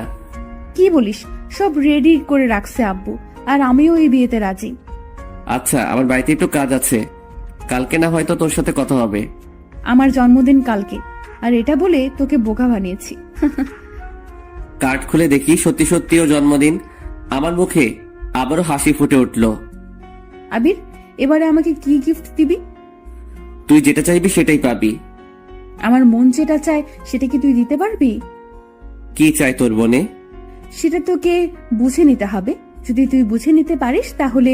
কি বলিস? সব রেডি করে রাখছে আব্বু, আর আমিও এই বিয়েতে রাজি। আচ্ছা, আমার বাড়িতে একটু কাজ আছে, কালকে না হয়তো তোর সাথে কথা হবে। আমার জন্মদিন কালকে, আর এটা বলে তোকে বোকা বানিয়েছি। কার্ড খুলে দেখি সত্যি সত্যি ও জন্মদিন। আমার মুখে আবারও হাসি ফুটে উঠল। আবির, এবারে আমাকে কি গিফট দিবি? তুই যেটা চাইবি সেটাই পাবি। আমার মন যেটা চায় সেটা কি তুই দিতে পারবি? কি চাই তোর মনে? সেটা তোকে বুঝে নিতে হবে। যদি তুই বুঝে নিতে পারিস তাহলে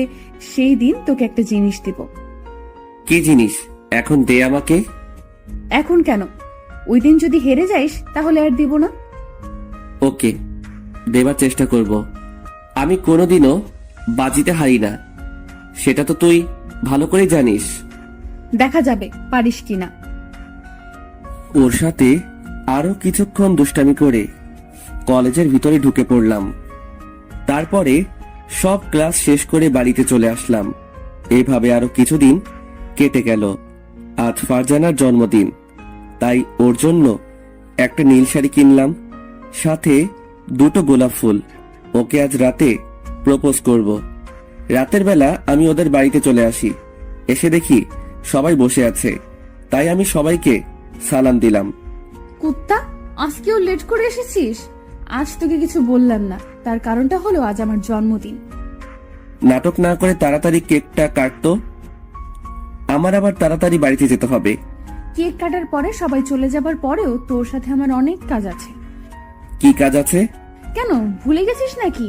সেই দিন তোকে একটা জিনিস দিব। কি জিনিস? এখন দে আমাকে। এখন কেন? ওই দিন যদি হেরে যাইস তাহলে আর দিব না। ওকে, দেবার চেষ্টা করব। আমি কোনোদিনও বাজিতে হারি না, সেটা তো তুই ভালো করে জানিস। দেখা যাবে পারিস কিনা। ওর সাথে আরো কিছুক্ষণ দুষ্টামি করে কলেজের ভিতরে ঢুকে পড়লাম। তারপরে সব ক্লাস শেষ করে বাড়িতে চলে আসলাম। এইভাবে আরো কিছুদিন কেটে গেল। আজ ফারজানার জন্মদিন, তাই ওর জন্য একটা নীল শাড়ি কিনলাম, সাথে 2টো গোলাপ ফুল। ওকে আজ রাতে প্রপোজ করব। রাতের বেলা আমি ওদের বাড়িতে চলে আসি। এসে দেখি সবাই বসে আছে, তাই আমি সবাইকে সালাম দিলাম। কুত্তা, আজকেও লেট করে এসেছিস? আজ তোকে কিছু বললাম না, তার কারণটা হলো আজ আমার জন্মদিন। নাটক না করে তাড়াতাড়ি কেকটা কাটতো, আমার আবার তাড়াতাড়ি বাড়িতে যেতে হবে। কেক কাটার পরে সবাই চলে যাবার পরেও তোর সাথে আমার অনেক কাজ আছে। কি কাজ আছে? কেন, ভুলে গেছিস নাকি?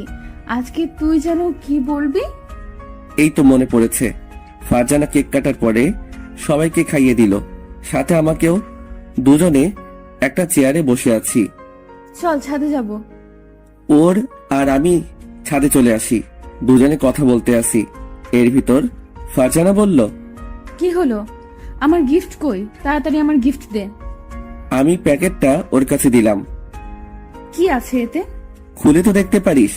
আজকে তুই যেন কি বলবি? এই তো মনে পড়েছে। ফারজানা কেক কাটার পরে সবাইকে খাইয়ে দিল, সাথে আমাকেও। দুজনে একটা চেয়ারে বসে আছি। চল ছাদে যাব। ওর আর আমি ছাদে চলে আসি। দুজনে কথা বলতে আসি। এর ভিতর ফারজানা বলল, কি হলো? আমার গিফট কই? তাড়াতাড়ি আমার গিফট দে। আমি প্যাকেটটা ওর কাছে দিলাম। কি আছে এতে? খুলে তো দেখতে পারিস।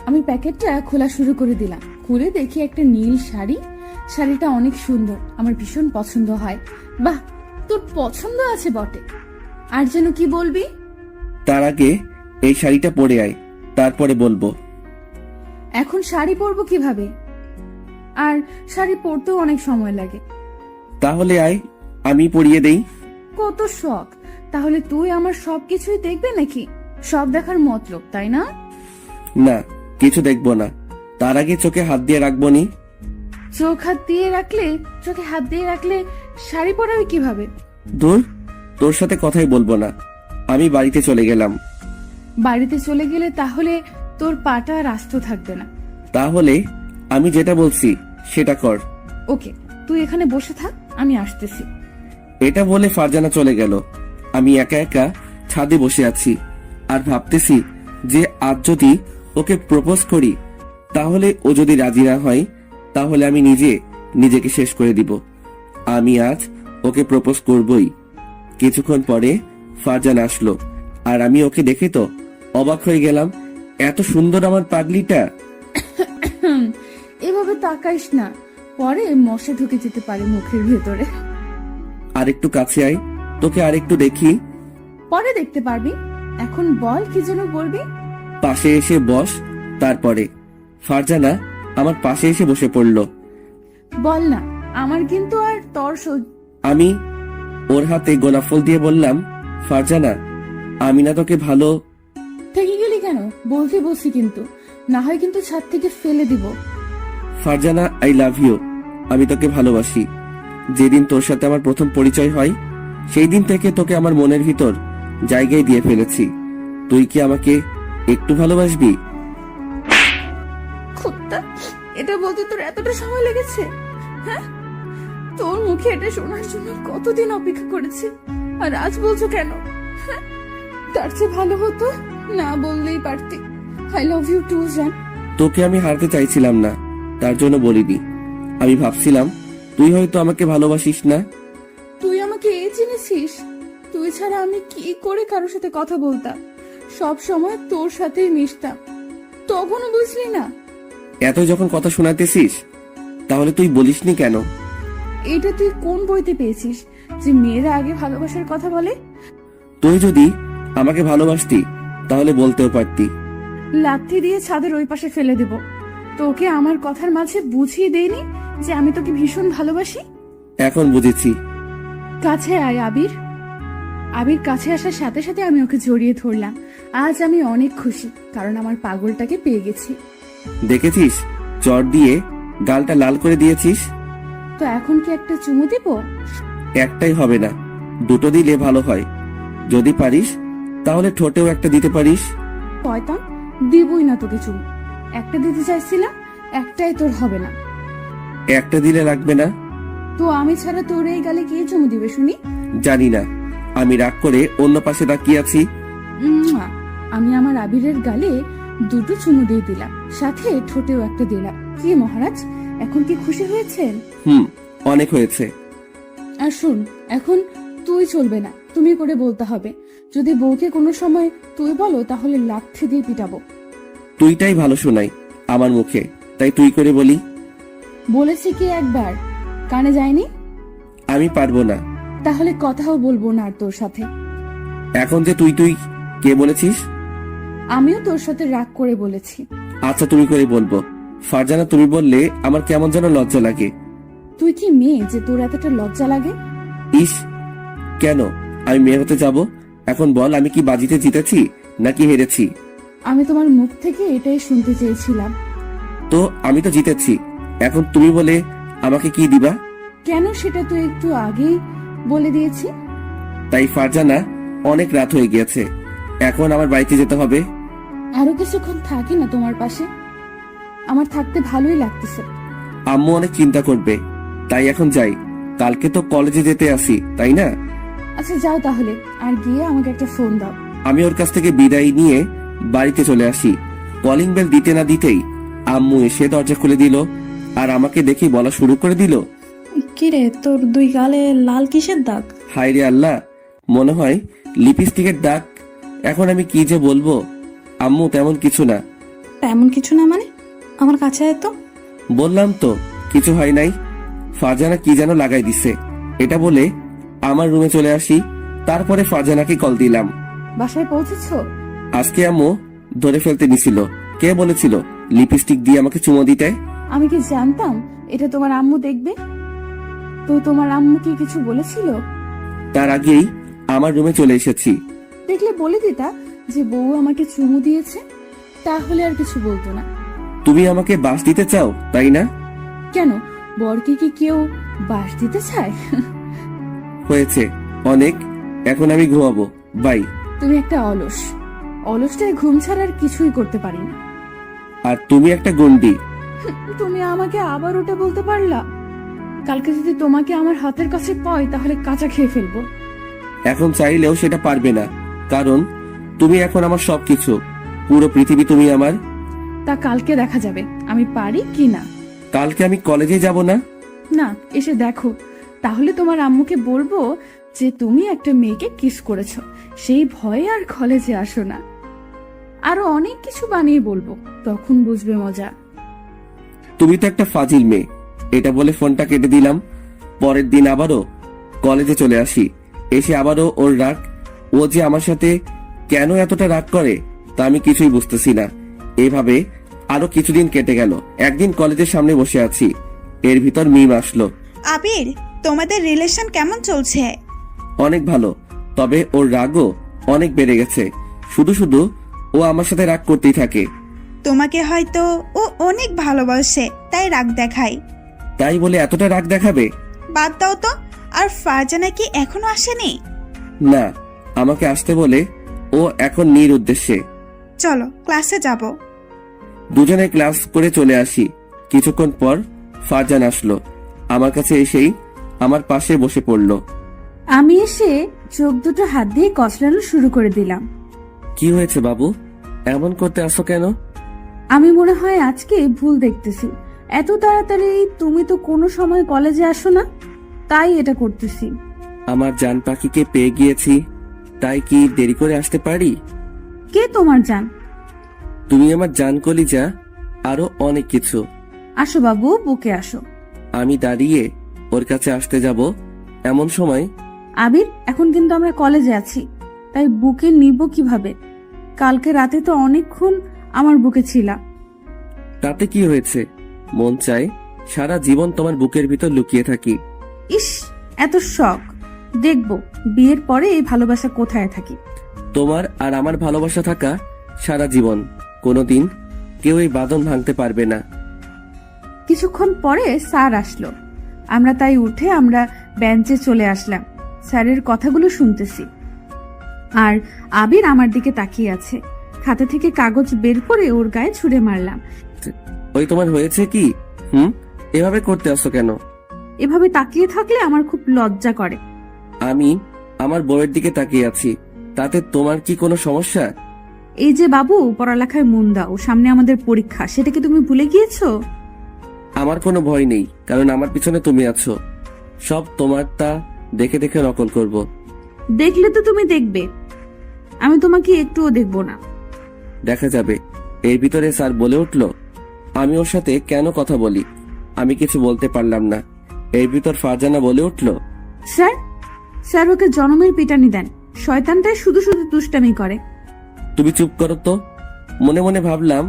আমি প্যাকেটটা খোলা শুরু করে দিলাম। খুলে দেখি একটা নীল শাড়ি। শাড়িটা অনেক সুন্দর, আমার ভীষণ পছন্দ হয়। বাহ, তোর পছন্দ আছে বটে। আর যেন কি বলবি? তার আগে এই শাড়িটা পরে আয়, তারপরে বলবো। এখন শাড়ি পরবো কিভাবে? আর শাড়ি পরতেও অনেক সময় লাগে। তাহলে আয়, আমি পরিয়ে দেই। কত শখ! তাহলে তুই আমার সবকিছুই দেখবে নাকি? সব দেখার মতলব, তাই না? না, কিছু দেখবো না। তার আগে চোখে হাত দিয়ে রাখবো নি। চোখে হাত দিয়ে রাখলে শাড়ি পরাবি কিভাবে? দূর, তোর সাথে কথাই বলবো না। আমি বাড়িতে চলে গেলাম। বাড়িতে চলে গেলে তাহলে তোর পাটা আর আস্ত থাকবে না। তাহলে আমি যেটা বলছি সেটা কর। ওকে, তুই এখানে বসে থাক, আমি আসতেছি। এটা বলে ফারজানা চলে গেল। আমি একা একা ছাদে বসে আছি আর ভাবতেছি যে আজ যদি ওকে প্রপোজ করি, তাহলে ও যদি রাজি না হয় তাহলে আমি নিজেকে শেষ করে দিব। আমি আজ ওকে প্রপোজ করবই। কিছুক্ষণ পরে ফারজানা আসলো, আর আমি ওকে দেখে তো অবাক হয়ে গেলাম। এত সুন্দর আমার পাগলিটা। এভাবে তাকাইস না, পরে মশা ঢুকে যেতে পারে মুখের ভেতরে। আর একটু কাছে আয়, তোকে আর একটু দেখি। পরে দেখতে পারবি। এখন বল, কি যেন বলবি? পাশে এসে বস। তারপরে ফারজানা আমার পাশে এসে বসে পড়ল। বল না, আমার কিন্তু আর তর আমি ওর হাতে গোলাপ ফুল দিয়ে বললাম, ফারজানা, আমি না তোকে ভালো। থেকে গেলি কেন? বলতে বসি কিন্তু, না হয় কিন্তু ছাদ থেকে ফেলে দিব। Farzana, I love you. আমি তোকে ভালোবাসি। যেদিন তোর সাথে আমার প্রথম পরিচয় হয় সেই দিন থেকে তোকে আমার মনের ভিতর জায়গায় দিয়ে ফেলেছি। তুই কি আমাকে একটু ভালোবাসবি? কুত্তা, এটা বলতে তোর এতটা সময় লেগেছে? হ্যাঁ, তোর মুখে এটা শোনার জন্য কতদিন অপেক্ষা করেছি, আর আজ বলছো কেন? হ্যাঁ, তার চেয়ে ভালো হতো না বললেই পারতি। আই লাভ ইউ টু জান। তোকে আমি হারতে চাইছিলাম না, তার জন্য বলিনি। আমি ভাবছিলাম তুই হয়তো আমাকে ভালোবাসিস না। তুই আমাকে চিনেছিস? তুই ছাড়া আমি কি করে কারোর সাথে কথা বলতাম? সব সময় তোর সাথেই মিশতাম, তখনও বুঝলি না? এত যখন কথা শোনাতেছিস তাহলে তুই বলিসনি কেন? এটা তুই কোন বইতে পেয়েছিস যে মেয়েরা আগে ভালোবাসার কথা বলে? তুই যদি আমাকে ভালোবাসতি তাহলে বলতেও পারতি। লাথি দিয়ে ছাদের ওই পাশে ফেলে দেব। তোকে আমার কথার মাঝে বুঝিয়ে দেইনি যে আমি তোকে ভীষণ ভালোবাসি? এখন বুঝেছি। কাছে আয় আবির। আবির কাছে আসার সাথে সাথে আমি ওকে জড়িয়ে ধরলাম। আজ আমি অনেক খুশি, কারণ আমার পাগলটাকে পেয়ে গেছি। দেখেছিস, চট দিয়ে গালটা লাল করে দিয়েছিস। তো এখন কি একটা চুমু দিব? একটাই হবে না, দুটো দিলে ভালো হয়। যদি পারিস তাহলে ঠোঁটেও একটা দিতে পারিস। শয়তান, দিবই না তোকে চুমু। একটা দিতে চাইছিলাম, একটাই তোর হবে না। একটা দিলে লাগবে না? তো আমি ছাড়া তোর এই গালে কে চুমু দিবে শুনি? জানি না, আমি রাগ করে অন্য পাশে তাকিয়ে আছি। মুয়া। আমি আমার আবিরের গালে দুটো চুমু দিয়ে দিলাম, সাথে ঠোঁটেও একটা দিলাম। কি মহারাজ, এখন কি খুশি হয়েছেন? অনেক হয়েছে। আর শুন, এখন তুই চলবে না, তুমি করে বলতে হবে। যদি বউকে কোনো সময় তুই বলো তাহলে লাথি দিয়ে পিটাবো। তুইটাই ভালো শোনাই আমার মুখে, তাই তুই করে বলি। বলেছি কি একবার, কানে যায়নি? আমি পারবো না। তাহলে কথাও বলবো না আর তোর সাথে। এখন যে তুই তুই কে বলেছিস? আমিও তোর সাথে রাগ করে বলেছি। আচ্ছা, তুমি করে বলবো। ফারজানা, তুমি বললে আমার কেমন যেন লজ্জা লাগে। তুই কি মেয়ে যে তোর এতটা লজ্জা লাগে? ইস, কেন আমি মেয়ে হতে যাব? এখন বল, আমি কি বাজিতে জিতেছি নাকি হেরেছি? আমি তোমার মুখ থেকে এটাই শুনতে চেয়েছিলাম। তো আমি তো জিতেছি, এখন তুমি বলে আমাকে কি দিবা? কেন সেটা তুই একটু আগেই বলে দিয়েছি। তাই ফারজানা, অনেক রাত হয়ে গিয়েছে, এখন আমার বাড়িতে যেতে হবে। আরো কিছুক্ষণ থাকি না তোমার পাশে? আমার থাকতে ভালোই লাগতেছে। আম্মু অনেক চিন্তা করবে, তাই এখন যাই। কালকে তো কলেজে যেতে আসি, তাই না? আচ্ছা যাও তাহলে, আর গিয়ে আমাকে একটা ফোন দাও। আমি ওর কাছ থেকে বিদায় নিয়ে বাড়িতে চলে আসি। কলিং বেল দিতে না দিতেই আম্মু এসে দরজা খুলে দিল, আর আমাকে দেখে বলা শুরু করে দিল, কিরে, তোর দুই গালে লাল কিসের দাগ? হায় রে আল্লাহ, মনে হয় লিপস্টিকের দাগ। এখন আমি কি যে বলবো। আম্মু, তেমন কিছু না। এমন কিছু না মানে? আমার কাছে আয় তো। বললাম তো কিছু হয় নাই। ফারজানা কি যেন লাগাই দিছে। এটা বলে আমার রুমে চলে আসি। তারপরে ফারজানাকে কল দিলাম। বাসায় পৌঁছেছো? আজকে আম্মু ধরে ফেলতে নিছিল। কে বলেছিল লিপস্টিক দিয়ে আমাকে চুমো দিতে? আমি কি জানতাম এটা তোমার আম্মু দেখবে? তো তোমার আম্মু কি কিছু বলেছিল? তার আগেই আমার রুমে চলে এসেছি। দেখলে বলে দিতা যে বউ আমাকে চুমু দিয়েছে, তাহলে আর কিছু বলতো না। তুমি আমাকে বাস দিতে চাও, তাই না? কেন, বরকে কি কেউ বাস দিতে চায়? হয়েছে অনেক, এখন আমি ঘুমাবো। বাই। তুমি একটা অলস। অলসটায় ঘুম ছাড়া আর কিছুই করতে পারি না। আর তুমি একটা গন্ডি। তুমি আমাকে আবার ওটা বলতে পারলা? কালকে যদি তোমাকে আমার হাতের কাছে পাই তাহলে কাঁচা খেয়ে ফেলবো। এখন চাইলেও সেটা পারবে না, কারণ তুমি এখন আমার সবকিছু। পুরো পৃথিবী তুমি আমার। তা কালকে দেখা যাবে আমি পারি কি না। কালকে আমি কলেজে যাব না। না, এসে দেখো, তাহলে তোমার আম্মুকে বলবো যে তুমি একটা মেয়েকে কিস করেছো, সেই ভয়ে আর কলেজে আসো না। আরো অনেক কিছু বানিয়ে বলবো, তখন বুঝবে মজা। তুমি তো একটা ফাজিল মেয়ে। এটা বলে ফোনটা কেটে দিলাম। পরের দিন আবারও কলেজে চলে আসি। এসে আবারও ওর রাগ। ও যে আমার সাথে কেন এতটা রাগ করে তা আমি কিছুই বুঝতেছি না। এইভাবে আরো কিছুদিন কেটে গেল। একদিন কলেজের সামনে বসে আছি, এর ভিতর মিম আসলো। আবির, তোমাদের রিলেশন কেমন চলছে? অনেক ভালো, তবে ওর রাগও অনেক বেড়ে গেছে। শুধু শুধু ও আমার সাথে রাগ করতেই থাকে। তোমাকে হয়তো ও অনেক ভালোবাসে, তাই রাগ দেখায়। তাই বলে এতটা রাগ দেখাবে? বাদ দাও তো। আর ফারজানা কি এখনো আসেনি? না, আমাকে আসতে বলে ও এখন উদ্দেশ্যে। চলো ক্লাসে যাব। দুজনে ক্লাস করে চলে আসি। কিছুক্ষণ পর ফারজান আসলো। আমার কাছে এসেই আমার পাশে বসে পড়ল। আমি এসে চোখ দুটো হাত দিয়ে কচলানো শুরু করে দিলাম। কি হয়েছে বাবু, এমন করতে আসো কেন? আমি মনে হয় আজকে ভুল দেখতেছি। এত তাড়াতাড়ি তুমি তো কোনো সময় কলেজে আসো না, তাই এটা করতেছি। আমার জান পাখিকে পেয়ে গিয়েছি, তাই কি দেরি করে আসতে পারি? কে তোমার জান? তুমি আমার জান কলিজা, আরো অনেক কিছু। আসো বাবু, বুকে আসো। আমি দাঁড়িয়ে ওর কাছে আসতে যাব, এমন সময় আবির, এখন কিন্তু আমরা কলেজে আছি, তাই বুকে নিব কিভাবে? কালকে রাতে তো অনেকক্ষণ আমার বুকে ছিলা। তাতে কি হয়েছে? মন চায় সারা জীবন তোমার বুকের ভিতর লুকিয়ে থাকি। ইস, এত শখ! দেখবো বিয়ের পরে এই ভালোবাসা কোথায় থাকি। তোমার আর আমার ভালোবাসা থাকা সারা জীবন, কোনোদিন কেউ এই বাঁধন ভাঙতে পারবে না। কিছুক্ষণ পরে স্যার আসলো। আমরা তাই উঠে আমরা বেঞ্চে চলে আসলাম। স্যারের কথাগুলো শুনতেছি, আর আবির আমার দিকে তাকিয়ে আছে। খাতা থেকে কাগজ বের করে ওর গায়ে ছুঁড়ে মারলাম। ওই তোমার হয়েছে কি? এভাবে করতে আসো কেন? এভাবে তাকিয়ে থাকলে আমার খুব লজ্জা করে। আমি আমার বউয়ের দিকে তাকিয়ে আছি, তাতে তোমার কি কোনো সমস্যা? এই যে বাবু, পড়ালেখায় মন দাও, সামনে আমাদের পরীক্ষা, সেটা কি তুমি ভুলে গিয়েছো? আমার কোনো ভয় নেই, কারণ আমার পিছনে তুমি আছো। সব তোমারটা দেখে দেখে নকল করব। দেখলে তো তুমি দেখবে, আমি তোমাকে একটুও দেখবো না। দেখা যাবে। এর ভিতরে স্যার বলে উঠল। আমি ওর সাথে কেন কথা বলি? আমি কিছু বলতে পারলাম না। এর ভিতর ফারজানা বলে উঠল, স্যার, স্যার ওকে জনমের পিটানি দেন, শয়তানটাই শুধু শুধু দুষ্টামি করে। তুমি চুপ করো তো। মনে মনে ভাবলাম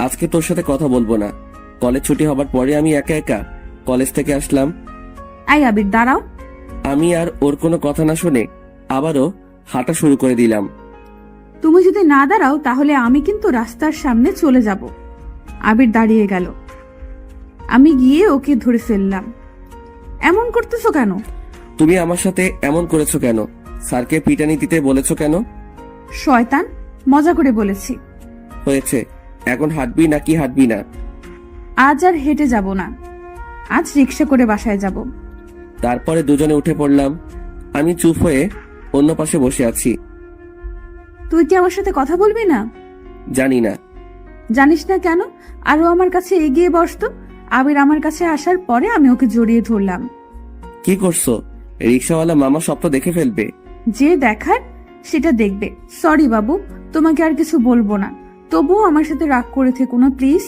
আজকে তোর সাথে কথা বলবো না। কলেজ ছুটি হবার পরে আমি একা একা কলেজ থেকে আসলাম। আই আবির, দাঁড়াও। আমি আর ওর কোনো কথা না শুনে আবারও হাঁটা শুরু করে দিলাম। তুমি যদি না দাঁড়াও তাহলে আমি কিন্তু রাস্তার সামনে চলে যাব। আবির দাঁড়িয়ে গেল। আমি গিয়ে ওকে ধরে ফেললাম। এমন করতেছো কেন? তুমি আমার সাথে এমন করেছো কেন? স্যারকে পিটানি দিতে বলেছো কেন? শয়তান, মজা করে বলেছি। হয়েছে, এখন হাঁটবি নাকি হাঁটবি না? আজ আর হেঁটে যাব না, আজ রিক্সা করে বাসায় যাব। তারপরে দুজনে উঠে পড়লাম। আমি চুপ হয়ে অন্য পাশে বসে আছি। তুই কি আমার সাথে কথা বলবি না? জানি না। জানিস না কেন? আরো আমার কাছে এগিয়ে বসতো। আবির আমার কাছে আসার পরে আমি ওকে জড়িয়ে ধরলাম। কি করছো? রিক্সাওয়ালা মামা স্বপ্ন দেখে ফেলবে। যে দেখার সেটা দেখবে। সরি বাবু, তোমাকে আর কিছু বলবো না, তবুও আমার সাথে রাগ করে থেকো না প্লিজ।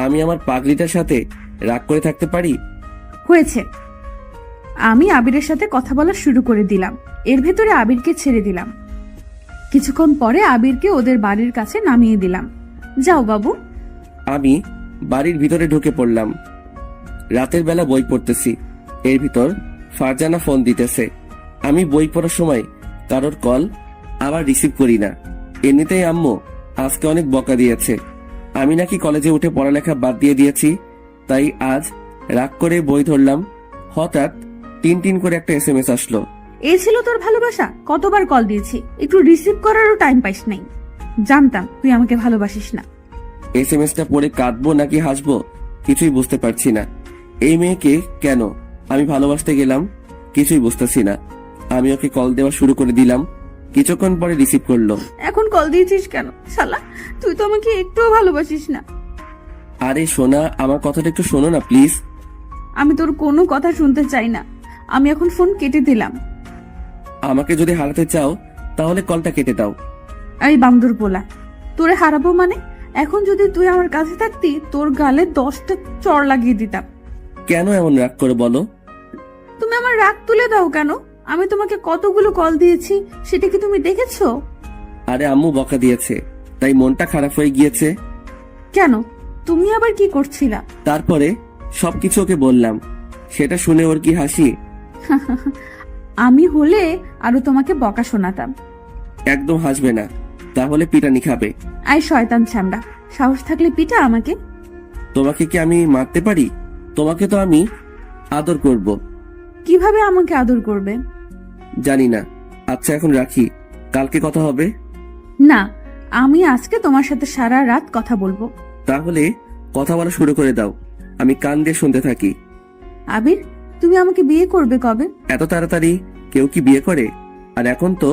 আমি আমার পাগলিটার সাথে রাগ করে থাকতে পারি? হয়েছে। আমি আবিরের সাথে কথা বলা শুরু করে দিলাম। এর ভেতরে আবিরকে ছেড়ে দিলাম। কিছুক্ষণ পরে আবিরকে ওদের বাড়ির কাছে নামিয়ে দিলাম। যাও বাবু। আমি বাড়ির ভিতরে ঢুকে পড়লাম। রাতের বেলা বই পড়তেছি। এর ভিতর ফারজানা ফোন দিতেছে। আমি বই পড়ার সময় কারোর কল আবার রিসিভ করি না। এমনিতেই আম্মু আজকে অনেক বকা দিয়েছে। আমি নাকি কলেজে উঠে পড়ালেখা বাদ দিয়ে দিয়েছি, তাই আজ রাগ করে বই ধরলাম। হঠাৎ টিন করে একটা SMS আসলো। এই ছিল তোর ভালোবাসা? কতবার কল দিয়েছি, একটু রিসিভ করারও টাইম পাইস নাই। জানতাম তুই আমাকে ভালোবাসিস না। SMS-টা পড়ে কাঁদবো নাকি হাসবো কিছুই বুঝতে পারছি না। এই মেয়েকে কেন আমি ভালোবাসতে গেলাম কিছুই বুঝতেছি না। আমি ওকে কল দেওয়া শুরু করে দিলাম। কিছুক্ষণ পরে রিসিভ করলো। এখন কল দিয়েছিস কেন শালা? তুই তো আমাকে একটুও ভালোবাসিস না। আরে সোনা, আমার কথাটা একটু শোনো না প্লিজ। আমি তোর কোনো কথা শুনতে চাই না। আমি এখন ফোন কেটে দিলাম। আমাকে যদি হারাতে চাও তাহলে কলটা কেটে দাও। এই বান্দর পোলা, তোরে হারাবো মানে? এখন যদি তুই আমার কাছে থাকতি তোর গালে 10টা চড় লাগিয়ে দিতাম। কেন এমন রাগ করে বলো? তুমি আমার রাগ তুলে দাও কেন? আমি তোমাকে কতগুলো কল দিয়েছি, সেটা কি তুমি দেখেছো? আরে আম্মু বকা দিয়েছে, তাই মনটা খারাপ হয়ে গিয়েছে। কেন? তুমি আবার কি করছিলা? তারপরে সবকিছু ওকে বললাম। সেটা শুনে ওর কি হাসি। আমি হলে আরো তোমাকে বকা শোনাতাম। একদম হাসবে না, তাহলে পিটানি খাবে। আই শয়তান ছামড়া, সাহস থাকলে পিটা আমাকে। তোমাকে কি আমি মারতে পারি? তোমাকে তো আমি আদর করব। কিভাবে আমাকে আদর করবে? জানি না, আচ্ছা এখন রাখি, কালকে কথা হবে। না, আমি আজকে তোমার সাথে সারা রাত কথা বলবো। তাহলে কথা বলা শুরু করে দাও, আমি কান দিয়ে শুনতে থাকি। আবির, তুমি আমাকে বিয়ে করবে কবে? এত তাড়াতাড়ি কেউ কি বিয়ে করে? আর এখন তো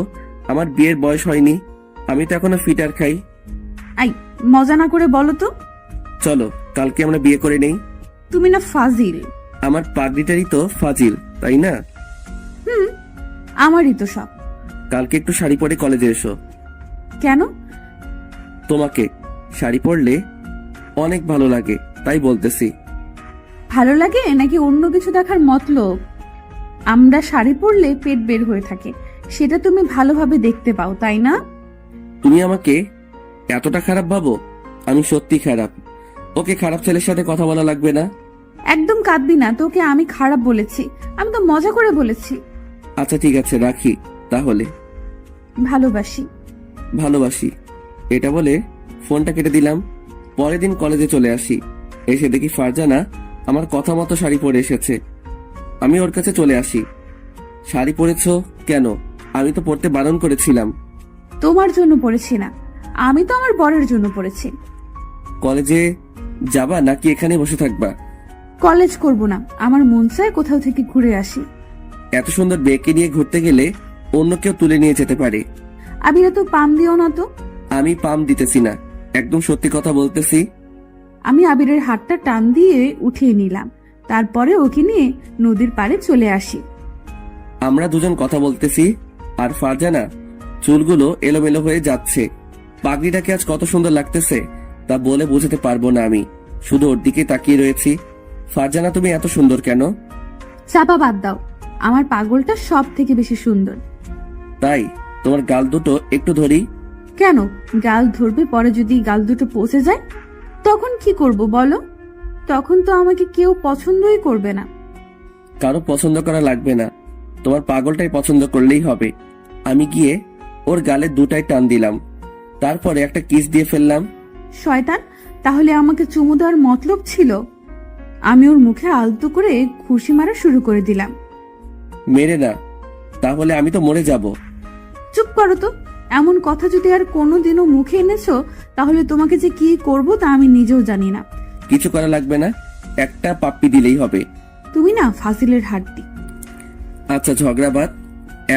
আমার বিয়ের বয়স হয়নি, আমি তো এখনো ফিটার খাই। আই, মজা না করে বলো তো। চলো কালকে আমরা বিয়ে করে নেই। তুমি না ফাজিল। আমার পাগড়িটারই তো ফাজিল, তাই না? আমারই তো সব। কালকে একটু শাড়ি পরে কলেজে এসো। কেন? তোমাকে শাড়ি পরলে অনেক ভালো লাগে, তাই বলতেছি। ভালো লাগে নাকি অন্য কিছু দেখার মতলব? আমরা শাড়ি পরলে পেট বের হয়ে থাকে, সেটা তুমি ভালোভাবে দেখতে পাও, তাই না? তুমি আমাকে এতটা খারাপ ভাবো? আমি সত্যি খারাপ। ওকে, খারাপ ছেলের সাথে কথা বলা লাগবে না। একদম কাঁদবি না, তোকে আমি খারাপ বলেছি? আমি তো মজা করে বলেছি। আচ্ছা ঠিক আছে, রাখি তাহলে। ভালোবাসি। ভালোবাসি এটা বলে ফোনটা কেটে দিলাম। পরের দিন কলেজে চলে আসি, এসে দেখি ফারজানা আমার কথা মতো শাড়ি পরে এসেছে। আমি ওর কাছে চলে আসি। শাড়ি পরেছো কেন? আমি তো পরতে বারণ করেছিলাম। তোমার জন্য পড়েছি না, আমি তো আমার বরের জন্য পড়েছি। কলেজে যাবা নাকি এখানে বসে থাকবা? কলেজ করব না, আমার মন চায় কোথাও থেকে ঘুরে আসি। এত সুন্দর মেয়েকে নিয়ে ঘুরতে গেলে অন্য কেউ তুলে নিয়ে যেতে পারে। আবিরা তো পাম দিও না তো। আমি পাম দিতেছি না, একদম সত্যি কথা বলতেছি। আমি আবিরের হাতটা টান দিয়ে উঠিয়ে নিলাম, তারপরে ওকে নিয়ে নদীর পাড়ে চলে আসি। আমরা দুজন কথা বলতেছি আর ফারজানা চুলগুলো এলোমেলো হয়ে যাচ্ছে। পাগড়িটাকে আজ কত সুন্দর লাগতেছে তা বলে বোঝাতে পারবো না। আমি শুধু ওর দিকে তাকিয়ে রয়েছি। ফারজানা তুমি এত সুন্দর কেন? চাপা বাদ দাও, আমার পাগলটা সব থেকে বেশি সুন্দর। তাই তোমার গাল দুটো একটু ধরি। কেন? গাল ধরবে, পরে যদি গাল দুটো পচে যায় তখন কি করব বলো? তখন তো আমাকে কেউ পছন্দই করবে না। কারো পছন্দ করা লাগবে না, তোমার পাগলটাই পছন্দ করলেই হবে। আমি গিয়ে ওর গালে দুটাই টান দিলাম, তারপরে একটা কিস দিয়ে ফেললাম। শয়তান, তাহলে আমাকে চুমু দেওয়ার মতলব ছিল? আমি ওর মুখে আলতো করে ঘুষি মারা শুরু করে দিলাম। মেরে না, তাহলে আমি তো মরে যাব। চুপ করো তো, এমন কথা যদি আর কোনোদিনও মুখে এনেছো তাহলে তোমাকে যে কি করব তা আমি নিজেও জানি না। কিছু করা লাগবে না, একটা পাপ্পি দিলেই হবে। তুমি না ফাজিলের হাড্ডি। আচ্ছা ঝগড়াবাদ,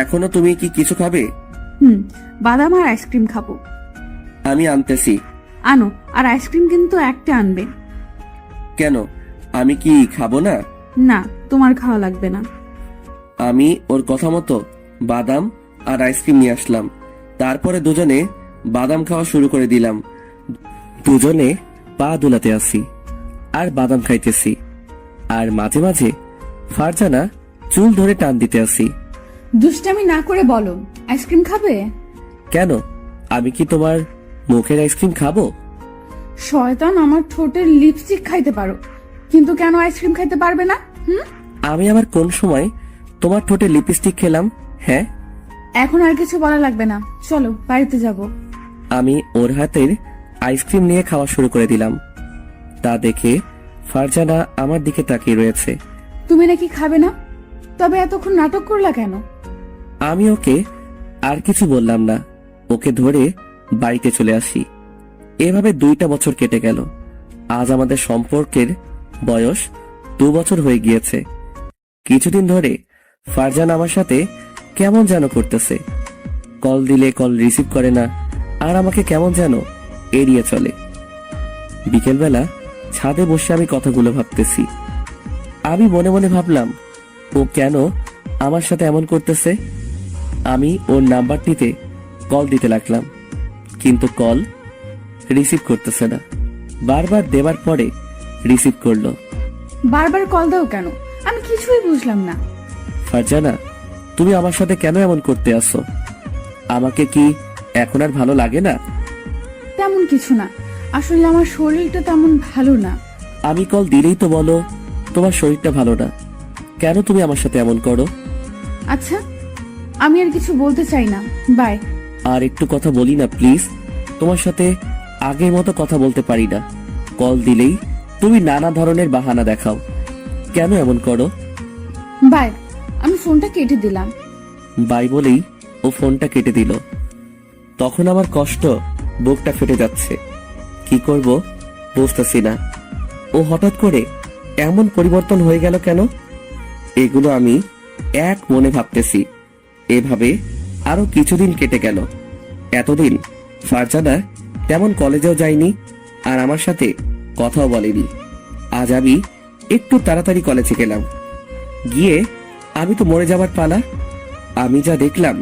এখনো তুমি কি কিছু খাবে? বাদাম আর আইসক্রিম খাবো। আমি আনতেছি। আনো, আর আইসক্রিম কিন্তু একটা আনবে। কেন, আমি কি খাবো না? না, তোমার খাওয়া লাগবে না। আমি ওর কথা মতো বাদাম আর আইসক্রিম নিয়ে আসলাম। তারপরে দুজনে বাদাম খাওয়া শুরু করে দিলাম। দুজনে পা দুলাতে আসি আর বাদাম খাইতেছি, আর মাঝে মাঝে ফারজানা চুল ধরে টান দিতে আসি। দুষ্টামি না করে বলো, আইসক্রিম খাবে? কেন, আমি কি তোমার মুখের আইসক্রিম খাবো? শয়তান, আমার ঠোঁটের লিপস্টিক খাইতে পারো, কিন্তু কেন আইসক্রিম খাইতে পারবে না? আমি আবার কোন সময় তোমার ঠোঁটে লিপস্টিক খেলাম? হ্যাঁ, এখন আর কিছু বলা লাগবে না, চলো বাড়িতে যাব। আমি ওর হাতের আইসক্রিম নিয়ে খাওয়া শুরু করে দিলাম। তা দেখে ফারজানা আমার দিকে তাকিয়ে রয়েছে। তুমি নাকি খাবে না? তবে এতক্ষণ নাটক করলা কেন? আমি ওকে আর কিছু বললাম না, ওকে ধরে বাড়িতে চলে আসি। এভাবে 2টা বছর কেটে গেল। আজ আমাদের সম্পর্কের বয়স 2 বছর হয়ে গিয়েছে। কিছুদিন ধরে ফারজানা আমার সাথে কেমন যেন করতেছে। কল দিলে কল রিসিভ করে না, আর আমাকে কেমন যেন এড়িয়ে চলে। বিকেলবেলা ছাদে বসে আমি কথাগুলো ভাবতেছি। আমি মনে মনে ভাবলাম, ও কেন আমার সাথে এমন করতেছে। আমি ওর নাম্বারটিতে কল দিতে লাগলাম, কিন্তু কল রিসিভ করতেছে না। বারবার দেবার পরে রিসিভ করলো। বারবার কল দাও কেন? আমি কিছুই বুঝলাম না। ফারজানা, তুমি আমার সাথে কেন এমন করতে আসো? আমাকে কি এখন আর ভালো লাগে না? তেমন কিছু না, আসলে আমার শরীরটা তেমন ভালো না। আমি কল দিলেই তো বলো তোমার শরীরটা ভালো না। কেন তুমি আমার সাথে এমন করো? আচ্ছা, আমি আর কিছু বলতে চাই না, বাই। আর একটু কথা বলি না প্লিজ? তোমার সাথে আগের মতো কথা বলতে পারি না। কল দিলেই তুমি নানা ধরনের বাহানা দেখাও। কেন এমন করো? বাই, আমি ফোনটা কেটে দিলাম। বাই বলেই ও ফোনটা কেটে দিল। তখন আমার কষ্ট, বুকটা ফেটে যাচ্ছে। কি করব বুঝতেছি না। ও হঠাৎ করে এমন পরিবর্তন হয়ে গেল কেন? এগুলো আমি এক মনে ভাবতেছি। এভাবে আরো কিছুদিন কেটে গেল। এতদিন ফারজানা তেমন কলেজেও যায়নি, আর আমার সাথে কথাও বলেনি। আজ আমি একটু তাড়াতাড়ি কলেজে গেলাম। গিয়ে আমি তো মরে যাবার পালা। আমি যা দেখলাম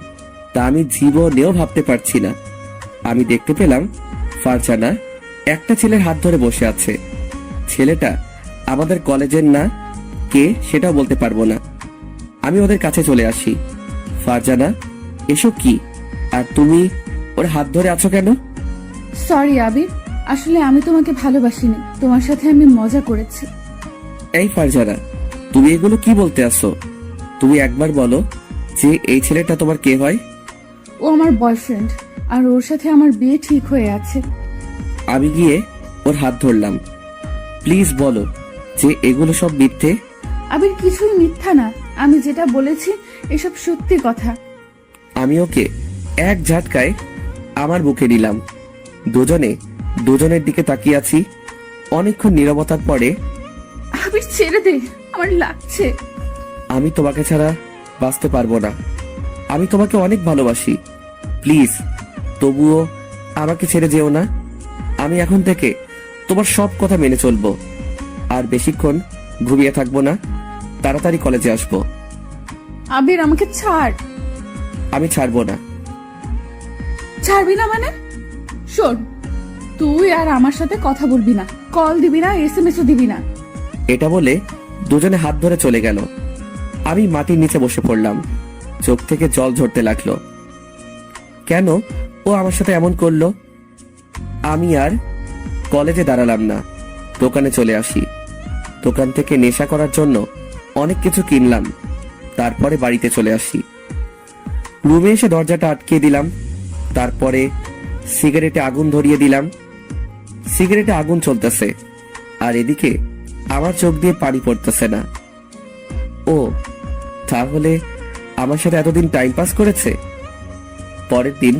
তা আমি জীবনেও ভাবতে পারছি না। আমি দেখতে পেলাম ফারজানা একটা ছেলের হাত ধরে বসে আছে। ছেলেটা আমাদের কলেজের না, কে সেটাও বলতে পারবো না। আমি ওদের কাছে চলে আসি। ফারজানা, এসব কি? আর তুমি ওর হাত ধরে আছো কেন? সরি আবির, আসলে আমি তোমাকে ভালোবাসিনি, তোমার সাথে আমি মজা করেছি। এই ফারজানা, তুমি এগুলো কি বলতে আসো? তুমি একবার বলো যে এই ছেলেটা তোমার কে হয়? ও আমার বয়ফ্রেন্ড, আর ওর সাথে আমার বিয়ে ঠিক হয়ে আছে। আমি গিয়ে ওর হাত ধরলাম। প্লিজ বলো যে এগুলো সব মিথ্যে। আবির, কিছুই মিথ্যা না, আমি যেটা বলেছি এসব সত্যি কথা। আমি ওকে এক ঝাটকায় আমার বুকে নিলাম। দুজনে দুজনের দিকে তাকিয়ে আছি। অনেকক্ষণ নীরবতার পরে, আবির ছেড়ে দে, আমার লাগছে। আমি তোমাকে ছাড়া বাঁচতে পারবো না। আমি তোমাকে অনেক ভালোবাসি। প্লিজ তবুও আমাকে ছেড়ে যেও না। আমি এখন থেকে তোমার সব কথা মেনে চলবো। আর বেশিক্ষণ ঘুমিয়ে থাকবো না, তাড়াতাড়ি কলেজে আসবো। আবির, আমাকে ছাড়। আমি ছাড়বো না। ছাড়বি না মানে? শোন, তুই আর আমার সাথে কথা বলবি না, কল দিবি না, এসএমএসও দিবি না। এটা বলে দুজনে হাত ধরে চলে গেল। আমি মাটির নিচে বসে পড়লাম। চোখ থেকে জল ঝরতে লাগলো। কেন ও আমার সাথে এমন করলো? আমি আর কলেজে দাঁড়ালাম না, দোকানে চলে আসি। দোকান থেকে নেশা করার জন্য অনেক কিছু কিনলাম। তারপরে বাড়িতে চলে আসি। রুমে এসে দরজাটা আটকে দিলাম। তারপরে সিগারেটে আগুন ধরিয়ে দিলাম। সিগারেটে আগুন চলতেছে, আর এদিকে আমার চোখ দিয়ে পানি পড়তেছে না। ও তাহলে আমার সাথে এতদিন টাইম পাস করেছে। পরের দিন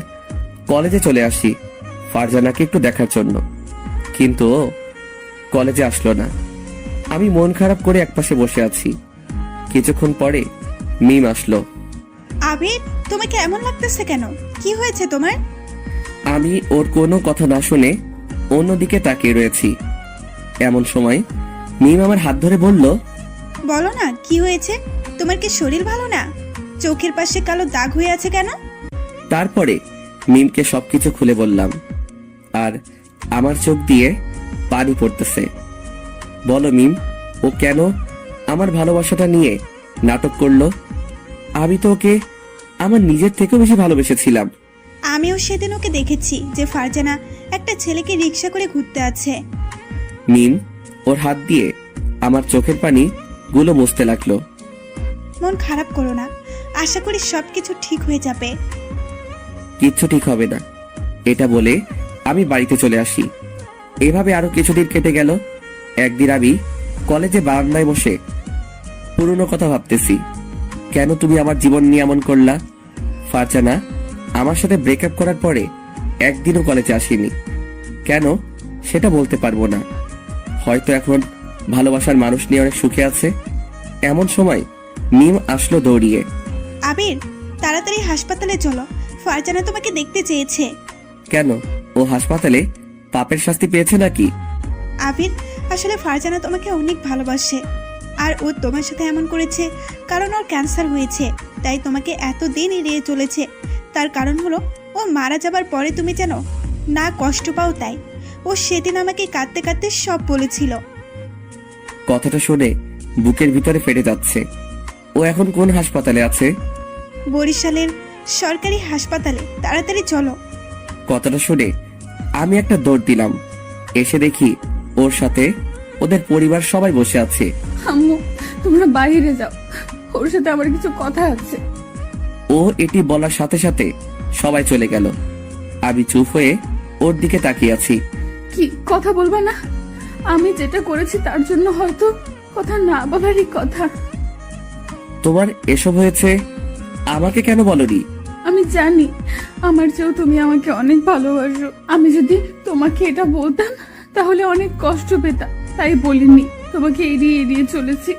কলেজে চলে আসি ফারজানাকে একটু দেখার জন্য, কিন্তু ও কলেজে আসলো না। আমি মন খারাপ করে একপাশে বসে আছি। কিছুক্ষণ পরে মিম আসলো। আবির, তোমাকে এমন লাগতেছে কেন? কি হয়েছে তোমার? আমি ওর কোনো কথা না শুনে অন্যদিকে তাকিয়ে রয়েছি। এমন সময় মিম আমার হাত ধরে বলল, বলো না কি হয়েছে? তোমার কি শরীর ভালো না? চোখের পাশে কালো দাগ হয়ে আছে কেন? তারপরে মিমকে সবকিছু খুলে বললাম। আর আমার চোখ দিয়ে পানি পড়তেছে। বলো মিম, ও কেন আমার ভালোবাসাটা নিয়ে নাটক করলো? আমি তো ওকে আমার নিজের থেকেও বেশি ভালোবেসেছিলাম। আমিও সেদিন ওকে দেখেছি যে ফারজানা একটা ছেলেকে রিক্সা করে ঘুরতে আছে। মিম ওর হাত দিয়ে আমার চোখের পানি গুলো মুছতে লাগলো। মন খারাপ করো না, আশা করি সবকিছু ঠিক হয়ে যাবে। কিচ্ছু ঠিক হবে না, এটা বলে আমি বাড়িতে চলে আসি। এভাবে আরো কিছুদিন কেটে গেল। একদিন আমি কলেজে বারান্দায় বসে পুরনো কথা ভাবতেছি। কেন তুমি আমার জীবন নিয়ে এমন করলা? ফারজানা আমার সাথে ব্রেকআপ করার পরে একদিনও কলেজে আসেনি। কেন সেটা বলতে পারবো না। হয়তো এখন ভালোবাসার মানুষ নিয়ে অনেক সুখে আছে। এমন সময় মিম আসলো দৌড়িয়ে। আবির, তাড়াতাড়ি হাসপাতালে চলো, ফারজানা তোমাকে দেখতে চেয়েছে। কেন ও হাসপাতালে পাপের শাস্তি পেয়েছে নাকি? আবির, আসলে ফারজানা তোমাকে অনেক ভালোবাসে, আর ও তোমার সাথে এমন করেছে কারণ ওর ক্যান্সার হয়েছে, তাই তোমাকে এতদিন এড়িয়ে চলেছে। তার কারণ হলো ও মারা যাবার পরে তুমি যেন না কষ্ট পাও, তাই ও সেদিন আমাকে কাঁদতে কাঁদতে সব বলেছিল। কথাটা শুনে বুকের ভিতরে ফেটে যাচ্ছে। ও এখন কোন হাসপাতালে আছে? বরিশালের সরকারি হাসপাতালে, তাড়াতাড়ি চলো। কথাটা শুনে আমি একটা দৌড় দিলাম। এসে দেখি ওর সাথে ওদের পরিবার সবাই বসে আছে। আম্মু, তোমরা বাইরে যাও, ওর সাথে আমার কিছু কথা আছে। ও এটি বলার সাথে সাথে সবাই চলে গেল। আমি চুপ হয়ে ওর দিকে তাকিয়ে আছি। কি কথা বলবা না? আমি যেটা করেছি তার জন্য হয়তো কথা না বলারই কথা। তোমার এসব হয়েছে, আমাকে কেন বলনি? আমি আমি জানি আমার চেয়েও তুমি আমাকে অনেক ভালোবাসো। আমি যদি তোমাকে এটা বলতাম তাহলে অনেক কষ্ট পেতাম, তাই বলিনি, তোমাকে এড়িয়ে এড়িয়ে চলেছি।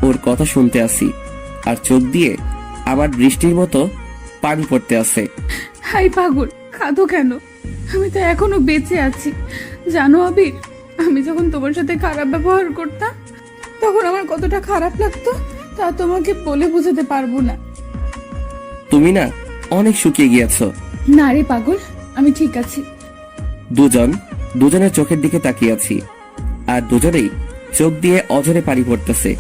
ওর কথা শুনতে আসি আর চোখ দিয়ে আমার বৃষ্টির মতো পানি পড়তে আসে। হাই পাগল, কাঁদো কেন? আমি তো এখনো বেঁচে আছি। জানো আবির, আমি যখন তোমার সাথে খারাপ ব্যবহার করতাম তখন আমার কতটা খারাপ লাগতো তা তোমাকে বলে বোঝাতে পারবো না। তুমি না অনেক শুকিয়ে গিয়েছো। না রে পাগল, আমি ঠিক আছি। দুজনের চোখের দিকে তাকিয়ে আছি আর দুজনেই চোখ দিয়ে অঝরে পানি পড়তেছে।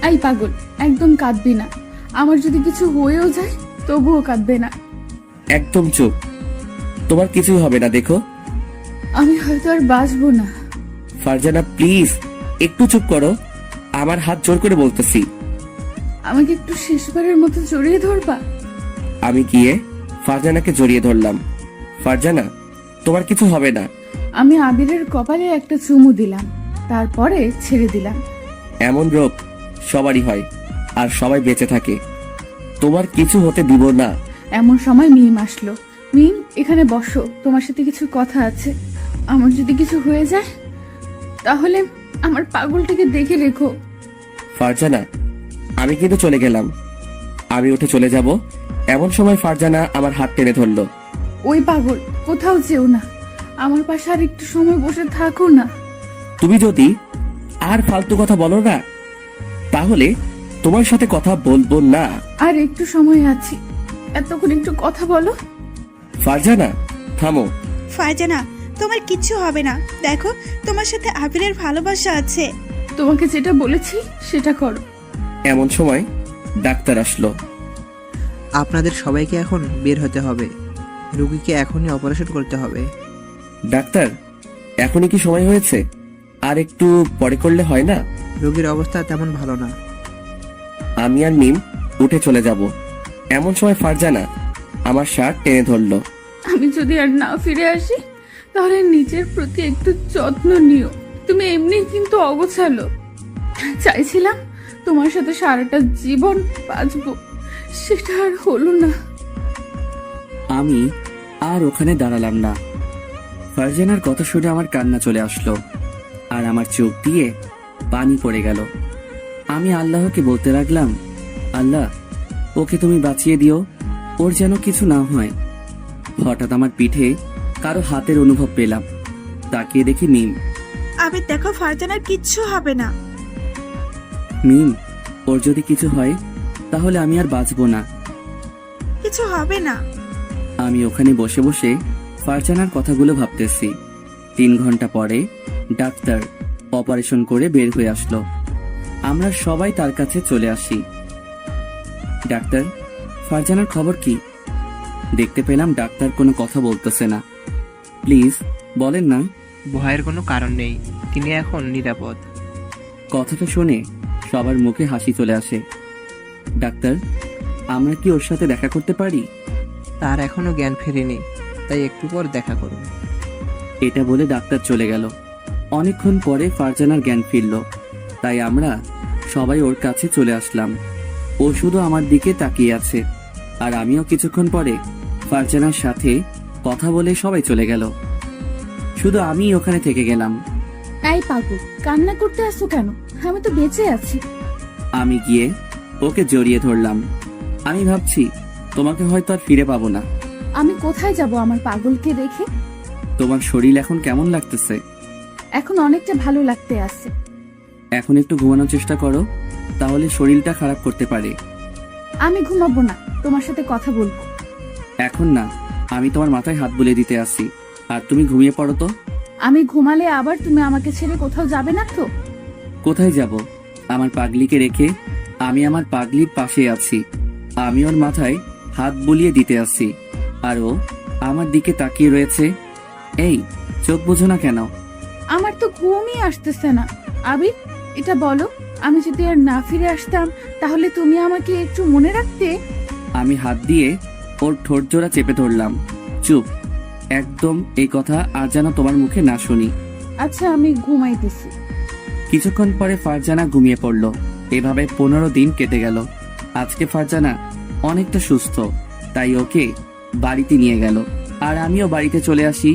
এই পাগল, একদম কাঁদবি না। আমার যদি কিছু হয়েও যায় তবুও কাঁদবে না। একদম চুপ, তোমার কিছুই হবে না, দেখো। আমি হয়তো আর বাঁচবো না। ফারজানা প্লিজ একটু চুপ করো, আমার হাত জোর করে বলতেছি। আমাকে একটু শেষবারের মতো জড়িয়ে ধরবা? আমি গিয়ে ফারজানাকে জড়িয়ে ধরলাম। ফারজানা, তোমার কিছু হবে না। আমি আবিরের কপালে একটা চুমু দিলাম, তারপরে ছেড়ে দিলাম। এমন রোগ সবারই হয় আর সবাই বেঁচে থাকে, তোমার কিছু হতে দিব না। এমন সময় মিম আসলো। মিম, এখানে বসো, তোমার সাথে কিছু কথা আছে। আমার যদি কিছু হয়ে যায় তাহলে আমার পাগলটাকে দেখে রেখো। ফারজানা, আমি কিন্তু চলে গেলাম। আমি উঠে চলে যাব এমন সময় ফারজানা আমার হাত টেনে ধরলো। ওই পাগল, কোথাও যেও না, আমার পাশে আর একটু সময় বসে থাকো না। তুমি যদি আর ফালতু কথা বলো না তাহলে তোমার সাথে কথা বলবো না। আর একটু সময় আছে, এতক্ষণ একটু কথা বলো। ফারজানা থামো। ফারজানা, তোমার কিচ্ছু হবে না। দেখো, তোমার সাথে আবিরের ভালোবাসা আছে। তোমাকে যেটা বলেছি সেটা করো। এমন সময় ডাক্তার আসলো। আপনাদের সবাইকে এখন বের হতে হবে, রুগীকে এখনই অপারেশন করতে হবে। ডাক্তার, এখনই কি সময় হয়েছে? আর একটু পরে করলে হয় না? রোগীর অবস্থা তেমন ভালো না। আমি আর মিম উঠে চলে যাব এমন সময় ফারজানা আমার শার্ট টেনে ধরলো। আমি যদি আর না ফিরে আসি তাহলে নিজের প্রতি একটু যত্ন নিও। তুমি এমনি কিন্তু অগোছালো। চাইছিলাম তোমার সাথে সারাটা জীবন বাঁচবো, সেটা আর হলো না। আমি আর ওখানে দাঁড়ালাম না। ফারজানার কথা শুনে আমার কান্না চলে আসলো আর আমার চোখ দিয়ে পানি পড়ে গেল। আমি আল্লাহকে বলতে লাগলাম, আল্লাহ, ওকে তুমি বাঁচিয়ে দিও, ওর যেন কিছু না হয়। হঠাৎ আমার পিঠে কারো হাতের অনুভব পেলাম। তাকিয়ে দেখি মিম। আবির দেখো, ফারজানার কিচ্ছু হবে না। মিম, ওর যদি কিছু হয় তাহলে আমি আর বাঁচবো না। কিছু হবে না। আমি ওখানে বসে বসে ফারজানার কথাগুলো ভাবতেছি। 3 ঘন্টা পরে ডাক্তার অপারেশন করে বের হয়ে আসলো। আমরা সবাই তার কাছে চলে আসি। ডাক্তার, ফারজানার খবর কি? দেখতে পেলাম ডাক্তার কোনো কথা বলতেছে না। প্লিজ বলেন না। ভয়ের কোনো কারণ নেই, তিনি এখন নিরাপদ। কথাটা শুনে সবার মুখে হাসি চলে আসে। ডাক্তার, আমরা কি ওর সাথে দেখা করতে পারি? তার এখনো জ্ঞান ফেরেনি, তাই একটু পর দেখা করুন। এটা বলে ডাক্তার চলে গেল। অনেকক্ষণ পরে ফারজানার জ্ঞান ফিরল, তাই আমরা সবাই ওর কাছে চলে আসলাম। ও শুধু আমার দিকে তাকিয়ে আছে আর আমিও কিছুক্ষণ পরে ফারজানার সাথে কথা বলে সবাই চলে গেল। শুধু আমি ওখানে থেকে গেলাম। এই পাগল, কান্না করতে আসছো কেন? আমি তো বেঁচে আছি। আমি গিয়ে ওকে জড়িয়ে ধরলাম। আমি ভাবছি তোমাকে হয়তো আর ফিরে পাবো না। আমি কোথায় যাব আমার পাগলকে রেখে? তোমার শরীর এখন কেমন লাগতেছে? এখন অনেকটা ভালো লাগতে আছে। এখন একটু ঘুমানোর চেষ্টা করো, তাহলে শরীরটা খারাপ করতে পারে। আমি ঘুমাবো না, তোমার সাথে কথা বলবো। এখন না, আমি তোমার মাথায় হাত বুলিয়ে দিতে আসি, আর তুমি ঘুমিয়ে পড়ো তো। আমি ঘুমালে আবার তুমি আমাকে ছেড়ে কোথাও যাবে না তো? কোথায় যাব? আমার পাগলিকে রেখে আমি আমার পাগলির পাশে আছি। আমি ওর মাথায় হাত বুলিয়ে দিতে আসি আর ও আমার দিকে তাকিয়ে রয়েছে। এই, চোখ বুঝো না কেন? আমার তো ঘুমই আসতেছে না। আবির, এটা বলো, আমি যদি আর না ফিরে আসতাম তাহলে তুমি আমাকে একটু মনে রাখতে? আমি হাত দিয়ে ওর ঠোঁট জোড়া চেপে ধরলাম। চুপ, একদম এই কথা আর যেন তোমার মুখে না শুনি। আচ্ছা, আমি ঘুমাইতেছি। কিছুক্ষণ পরে ফারজানা ঘুমিয়ে পড়ল। এভাবে 15 দিন কেটে গেল। আজকে ফারজানা অনেকটা সুস্থ। তাই ওকে বাড়িতে নিয়ে গেল। আর আমিও বাড়িতে চলে আসি।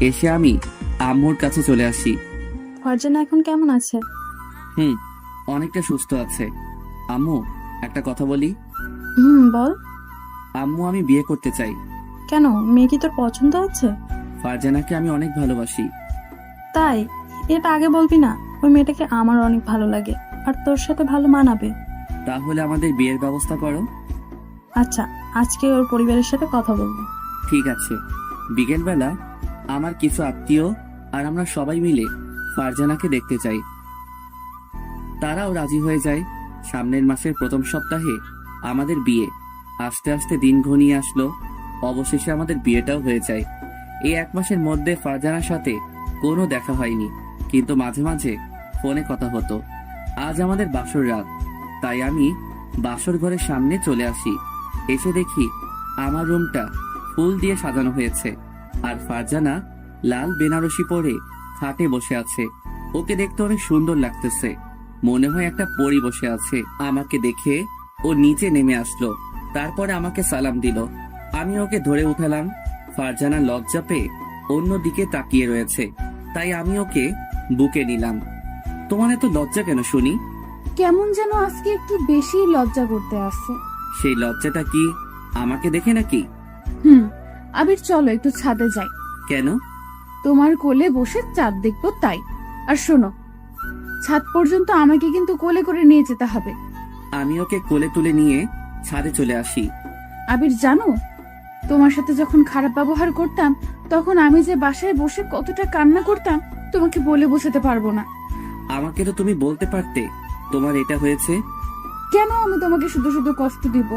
এসে আমি আম্মুর কাছে চলে আসি। ফারজানা এখন কেমন আছে? অনেকটা সুস্থ আছে। আম্মু, একটা কথা বলি। বল। আম্মু, আমি বিয়ে করতে চাই। কেন, মেয়ে কি তোর পছন্দ আছে? ফারজানাকে আমি অনেক ভালোবাসি। তাই? এটা আগে বলবি না? ওই মেয়েটাকে আমার অনেক ভালো লাগে আর তোর সাথে ভালো মানাবে। তাহলে আমাদের বিয়ের ব্যবস্থা করো। আচ্ছা, আজকে ওর পরিবারের সাথে কথা বলবো। ঠিক আছে। বিকেলবেলা আমার কিছু আত্মীয় আর আমরা সবাই মিলে ফারজানাকে দেখতে চাই। তারাও রাজি হয়ে যায়। সামনের মাসের প্রথম সপ্তাহে আমাদের বিয়ে। আস্তে আস্তে দিন ঘনিয়ে আসলো। অবশেষে আমাদের বিয়েটাও হয়ে যায়। এই 1 মাসের মধ্যে ফারজানার সাথে কোনো দেখা হয়নি, কিন্তু মাঝে মাঝে ফোনে কথা হতো। আজ আমাদের বাসর রাত, তাই আমি বাসর ঘরের সামনে চলে আসি। এসে দেখি আমার রুমটা ফুল দিয়ে সাজানো হয়েছে, আর ফারজানা লাল বেনারসি পরে খাটে বসে আছে। ওকে দেখতে অনেক সুন্দর লাগতেছে, মনে হয় একটা পরী বসে আছে। আমাকে দেখে ও নিচে নেমে আসলো, তারপরে আমাকে সালাম দিল। আমি ওকে ধরে উঠালাম। ফারজানা লজ্জা পেয়ে অন্যদিকে তাকিয়ে রয়েছে, তাই আমি ওকে বুকে নিলাম। তোমার এত লজ্জা কেন শুনি? কেমন যেন আজকে একটু বেশি লজ্জা করতে আসছে। সেই লজ্জাটা কি আমাকে দেখে নাকি? আবির, চলো একটু ছাদে যাই। কেন? তোমার কোলে বসে চাঁদ দেখবো তাই। আর শোনো, ছাদ পর্যন্ত আমাকে কিন্তু কোলে করে নিয়ে যেতে হবে। আমি ওকে কোলে তুলে নিয়ে ছাদে চলে আসি। আবির, জানো তোমার সাথে যখন খারাপ ব্যবহার করতাম তখন আমি যে বাসায় বসে কতটা কান্না করতাম তোমাকে বলে বোঝাতে পারবো না। আমাকে তো তুমি বলতে পারতে তোমার এটা হয়েছে। কেন আমি তোমাকে শুধু শুধু কষ্ট দিব?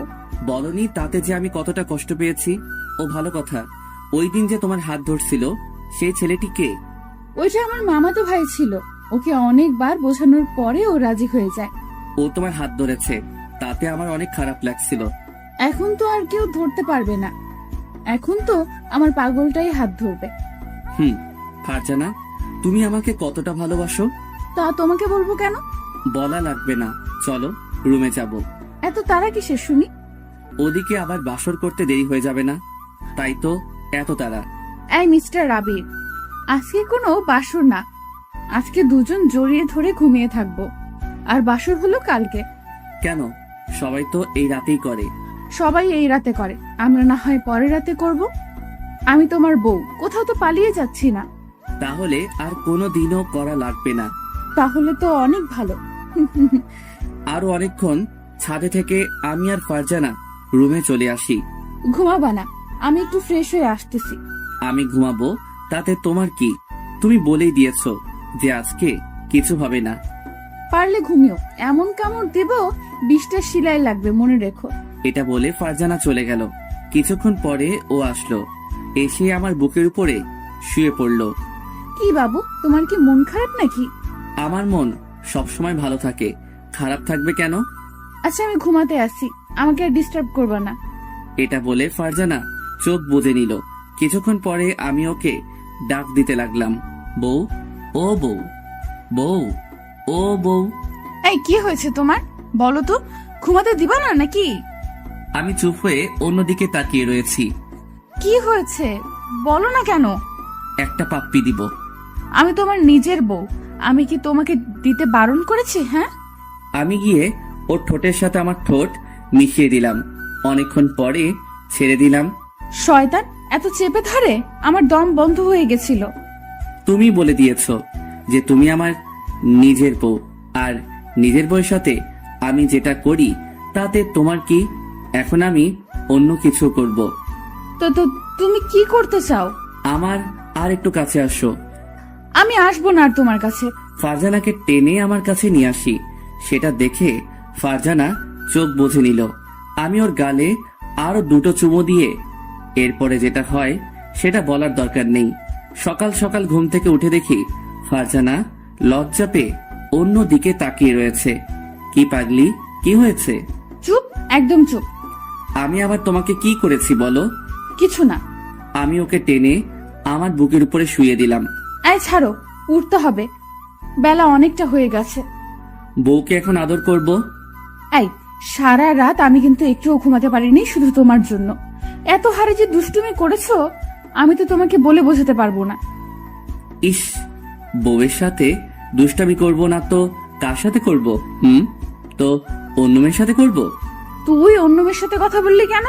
বলনি তাতে যে আমি কতটা কষ্ট পেয়েছি। ও ভালো কথা, ওই দিন যে তোমার হাত ধরছিল সেই ছেলেটি কে? ওইটা আমার মামাতো ভাই ছিল। ওকে অনেকবার বোঝানোর পরে ও রাজি হয়ে যায়। ও তোমার হাত ধরেছে, তাতে আমার অনেক খারাপ লাগছিল। এখন তো আর কেউ ধরতে পারবে না, এখন তো আমার পাগলটাই হাত ধরবে। ফারজানা, তুমি আমাকে কতটা ভালোবাসো? তা তোমাকে বলবো কেন? বলা লাগবে না, চলো রুমে যাব। এত তারা কিসের শুনি? ওদিকে আবার বাসর করতে দেরি হয়ে যাবে না, তাই তো এত তাড়া। এই মিস্টার আবির, আজকে কোনো বাসর না, আজকে দুজন জড়িয়ে ধরে ঘুমিয়ে থাকবো। আর বাসর হলো কালকে। কেন? সবাই তো এই রাতেই করে। সবাই এই রাতে করে, আমরা না হয় পরের রাতে করব। আমি তোমার বউ, কোথাও তো পালিয়ে যাচ্ছি না। তাহলে আর কোনো দিনও করা লাগবে না। তাহলে তো অনেক ভালো। আরো অনেকক্ষণ ছাদে থেকে আমি আর ফারজানা রুমে চলে আসি। ঘুমাবা না? আমি একটু ফ্রেশ হয়ে আসতেছি। আমি ঘুমাবো, তাতে তোমার কি? তুমি বলেই দিয়েছো যে আজকে কিছু হবে না। পারলে ঘুমিও, এমন কামড় দেব 20টা সেলাই লাগবে, মনে রেখো। এটা বলে ফারজানা চলে গেল। কিছুক্ষণ পরে ও আসলো, এসে আমার বুকের উপরে শুয়ে পড়লো। কি বাবু, তোমার কি মন খারাপ নাকি? আমার মন সবসময় ভালো থাকে, খারাপ থাকবে কেন? আচ্ছা, আমি ঘুমাতে আসি, আমাকে আর ডিস্টার্ব করবে না। এটা বলে ফারজানা চোখ বুজে নিল। কিছুক্ষণ পরে আমি ওকে ডাক দিতে লাগলাম, বউ, ও বউ, বউ, ও বউ। এই, কি হয়েছে তোমার? বলো তো, ঘুমাতে দিবা না নাকি? আমি চুপ হয়ে অন্যদিকে তাকিয়ে রয়েছি। কি হয়েছে বলো না কেন? একটা পাপ্পি দিব। আমি তোমার নিজের বউ, আমি কি তোমাকে দিতে বারণ করেছি? হ্যাঁ। আমি গিয়ে ওর ঠোঁটের সাথে আমার ঠোঁট মিশিয়ে দিলাম। অনেকক্ষণ পরে ছেড়ে দিলাম। শয়তান, এত চেপে ধরে আমার দম বন্ধ হয়ে গেছিল। তুমি বলে দিয়েছো যে তুমি আমার নিজের বউ, আর নিজের বউয়ের সাথে আমি যেটা করি তাতে তোমার কি? এখন আমি অন্য কিছু করব। তো তো তুমি কি করতে চাও? আমার আর একটু কাছে আসো। আমি আসবো না আর তোমার কাছে। ফারজানাকে টেনে আমার কাছে নিয়ে আসি। সেটা দেখে ফারজানা চোখ বুজে নিল। আমি ওর গালে আরো 2টো চুমু দিয়ে এরপরে যেটা হয় সেটা বলার দরকার নেই। সকাল সকাল ঘুম থেকে উঠে দেখি ফারজানা লজ্জা পেয়ে অন্য দিকে তাকিয়ে রয়েছে। কি পাগলি, কি হয়েছে? চুপ, একদম চুপ। আমি আবার তোমাকে কি করেছি বলো? কিছু না। আমি ওকে টেনে আমার বুকের উপরে শুয়ে দিলাম। এই ছাড়ো, উঠতে হবে, বেলা অনেকটা হয়ে গেছে। বউকে এখন আদর করব। এই, সারা রাত আমি কিন্তু একটুও ঘুমাতে পারিনি শুধু তোমার জন্য। এত হারে যে দুষ্টুমি করেছো আমি তো তোমাকে বলে বোঝাতে পারবো না। ইস, বউয়ের সাথে দুষ্টামি করব না তো কার সাথে করব? তো অন্য মেয়ের সাথে করব? তুই অন্য মেয়ের সাথে কথা বললি কেন?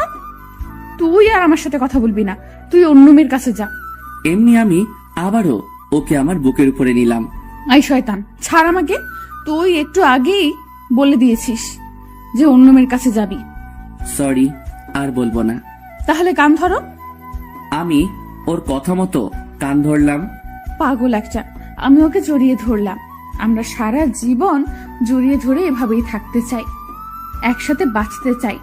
তুই আর আমার সাথে কথা বলবি না, তুই অন্য মেয়ের কাছে যা। এমনি আমি আবারও ওকে আমার বুকের উপরে নিলাম। আই শয়তান, ছাড় আমাকে। তুই একটু আগেই বলে দিয়েছিস যে অন্য মেয়ের কাছে যাবি। সরি, আর বলবো না। তাহলে কান ধরো। আমি ওর কথা মতো কান ধরলাম। পাগল একটা। আমি ওকে জড়িয়ে ধরলাম। আমরা সারা জীবন জড়িয়ে ধরে এভাবেই থাকতে চাই, একসাথে বাঁচতে চাই।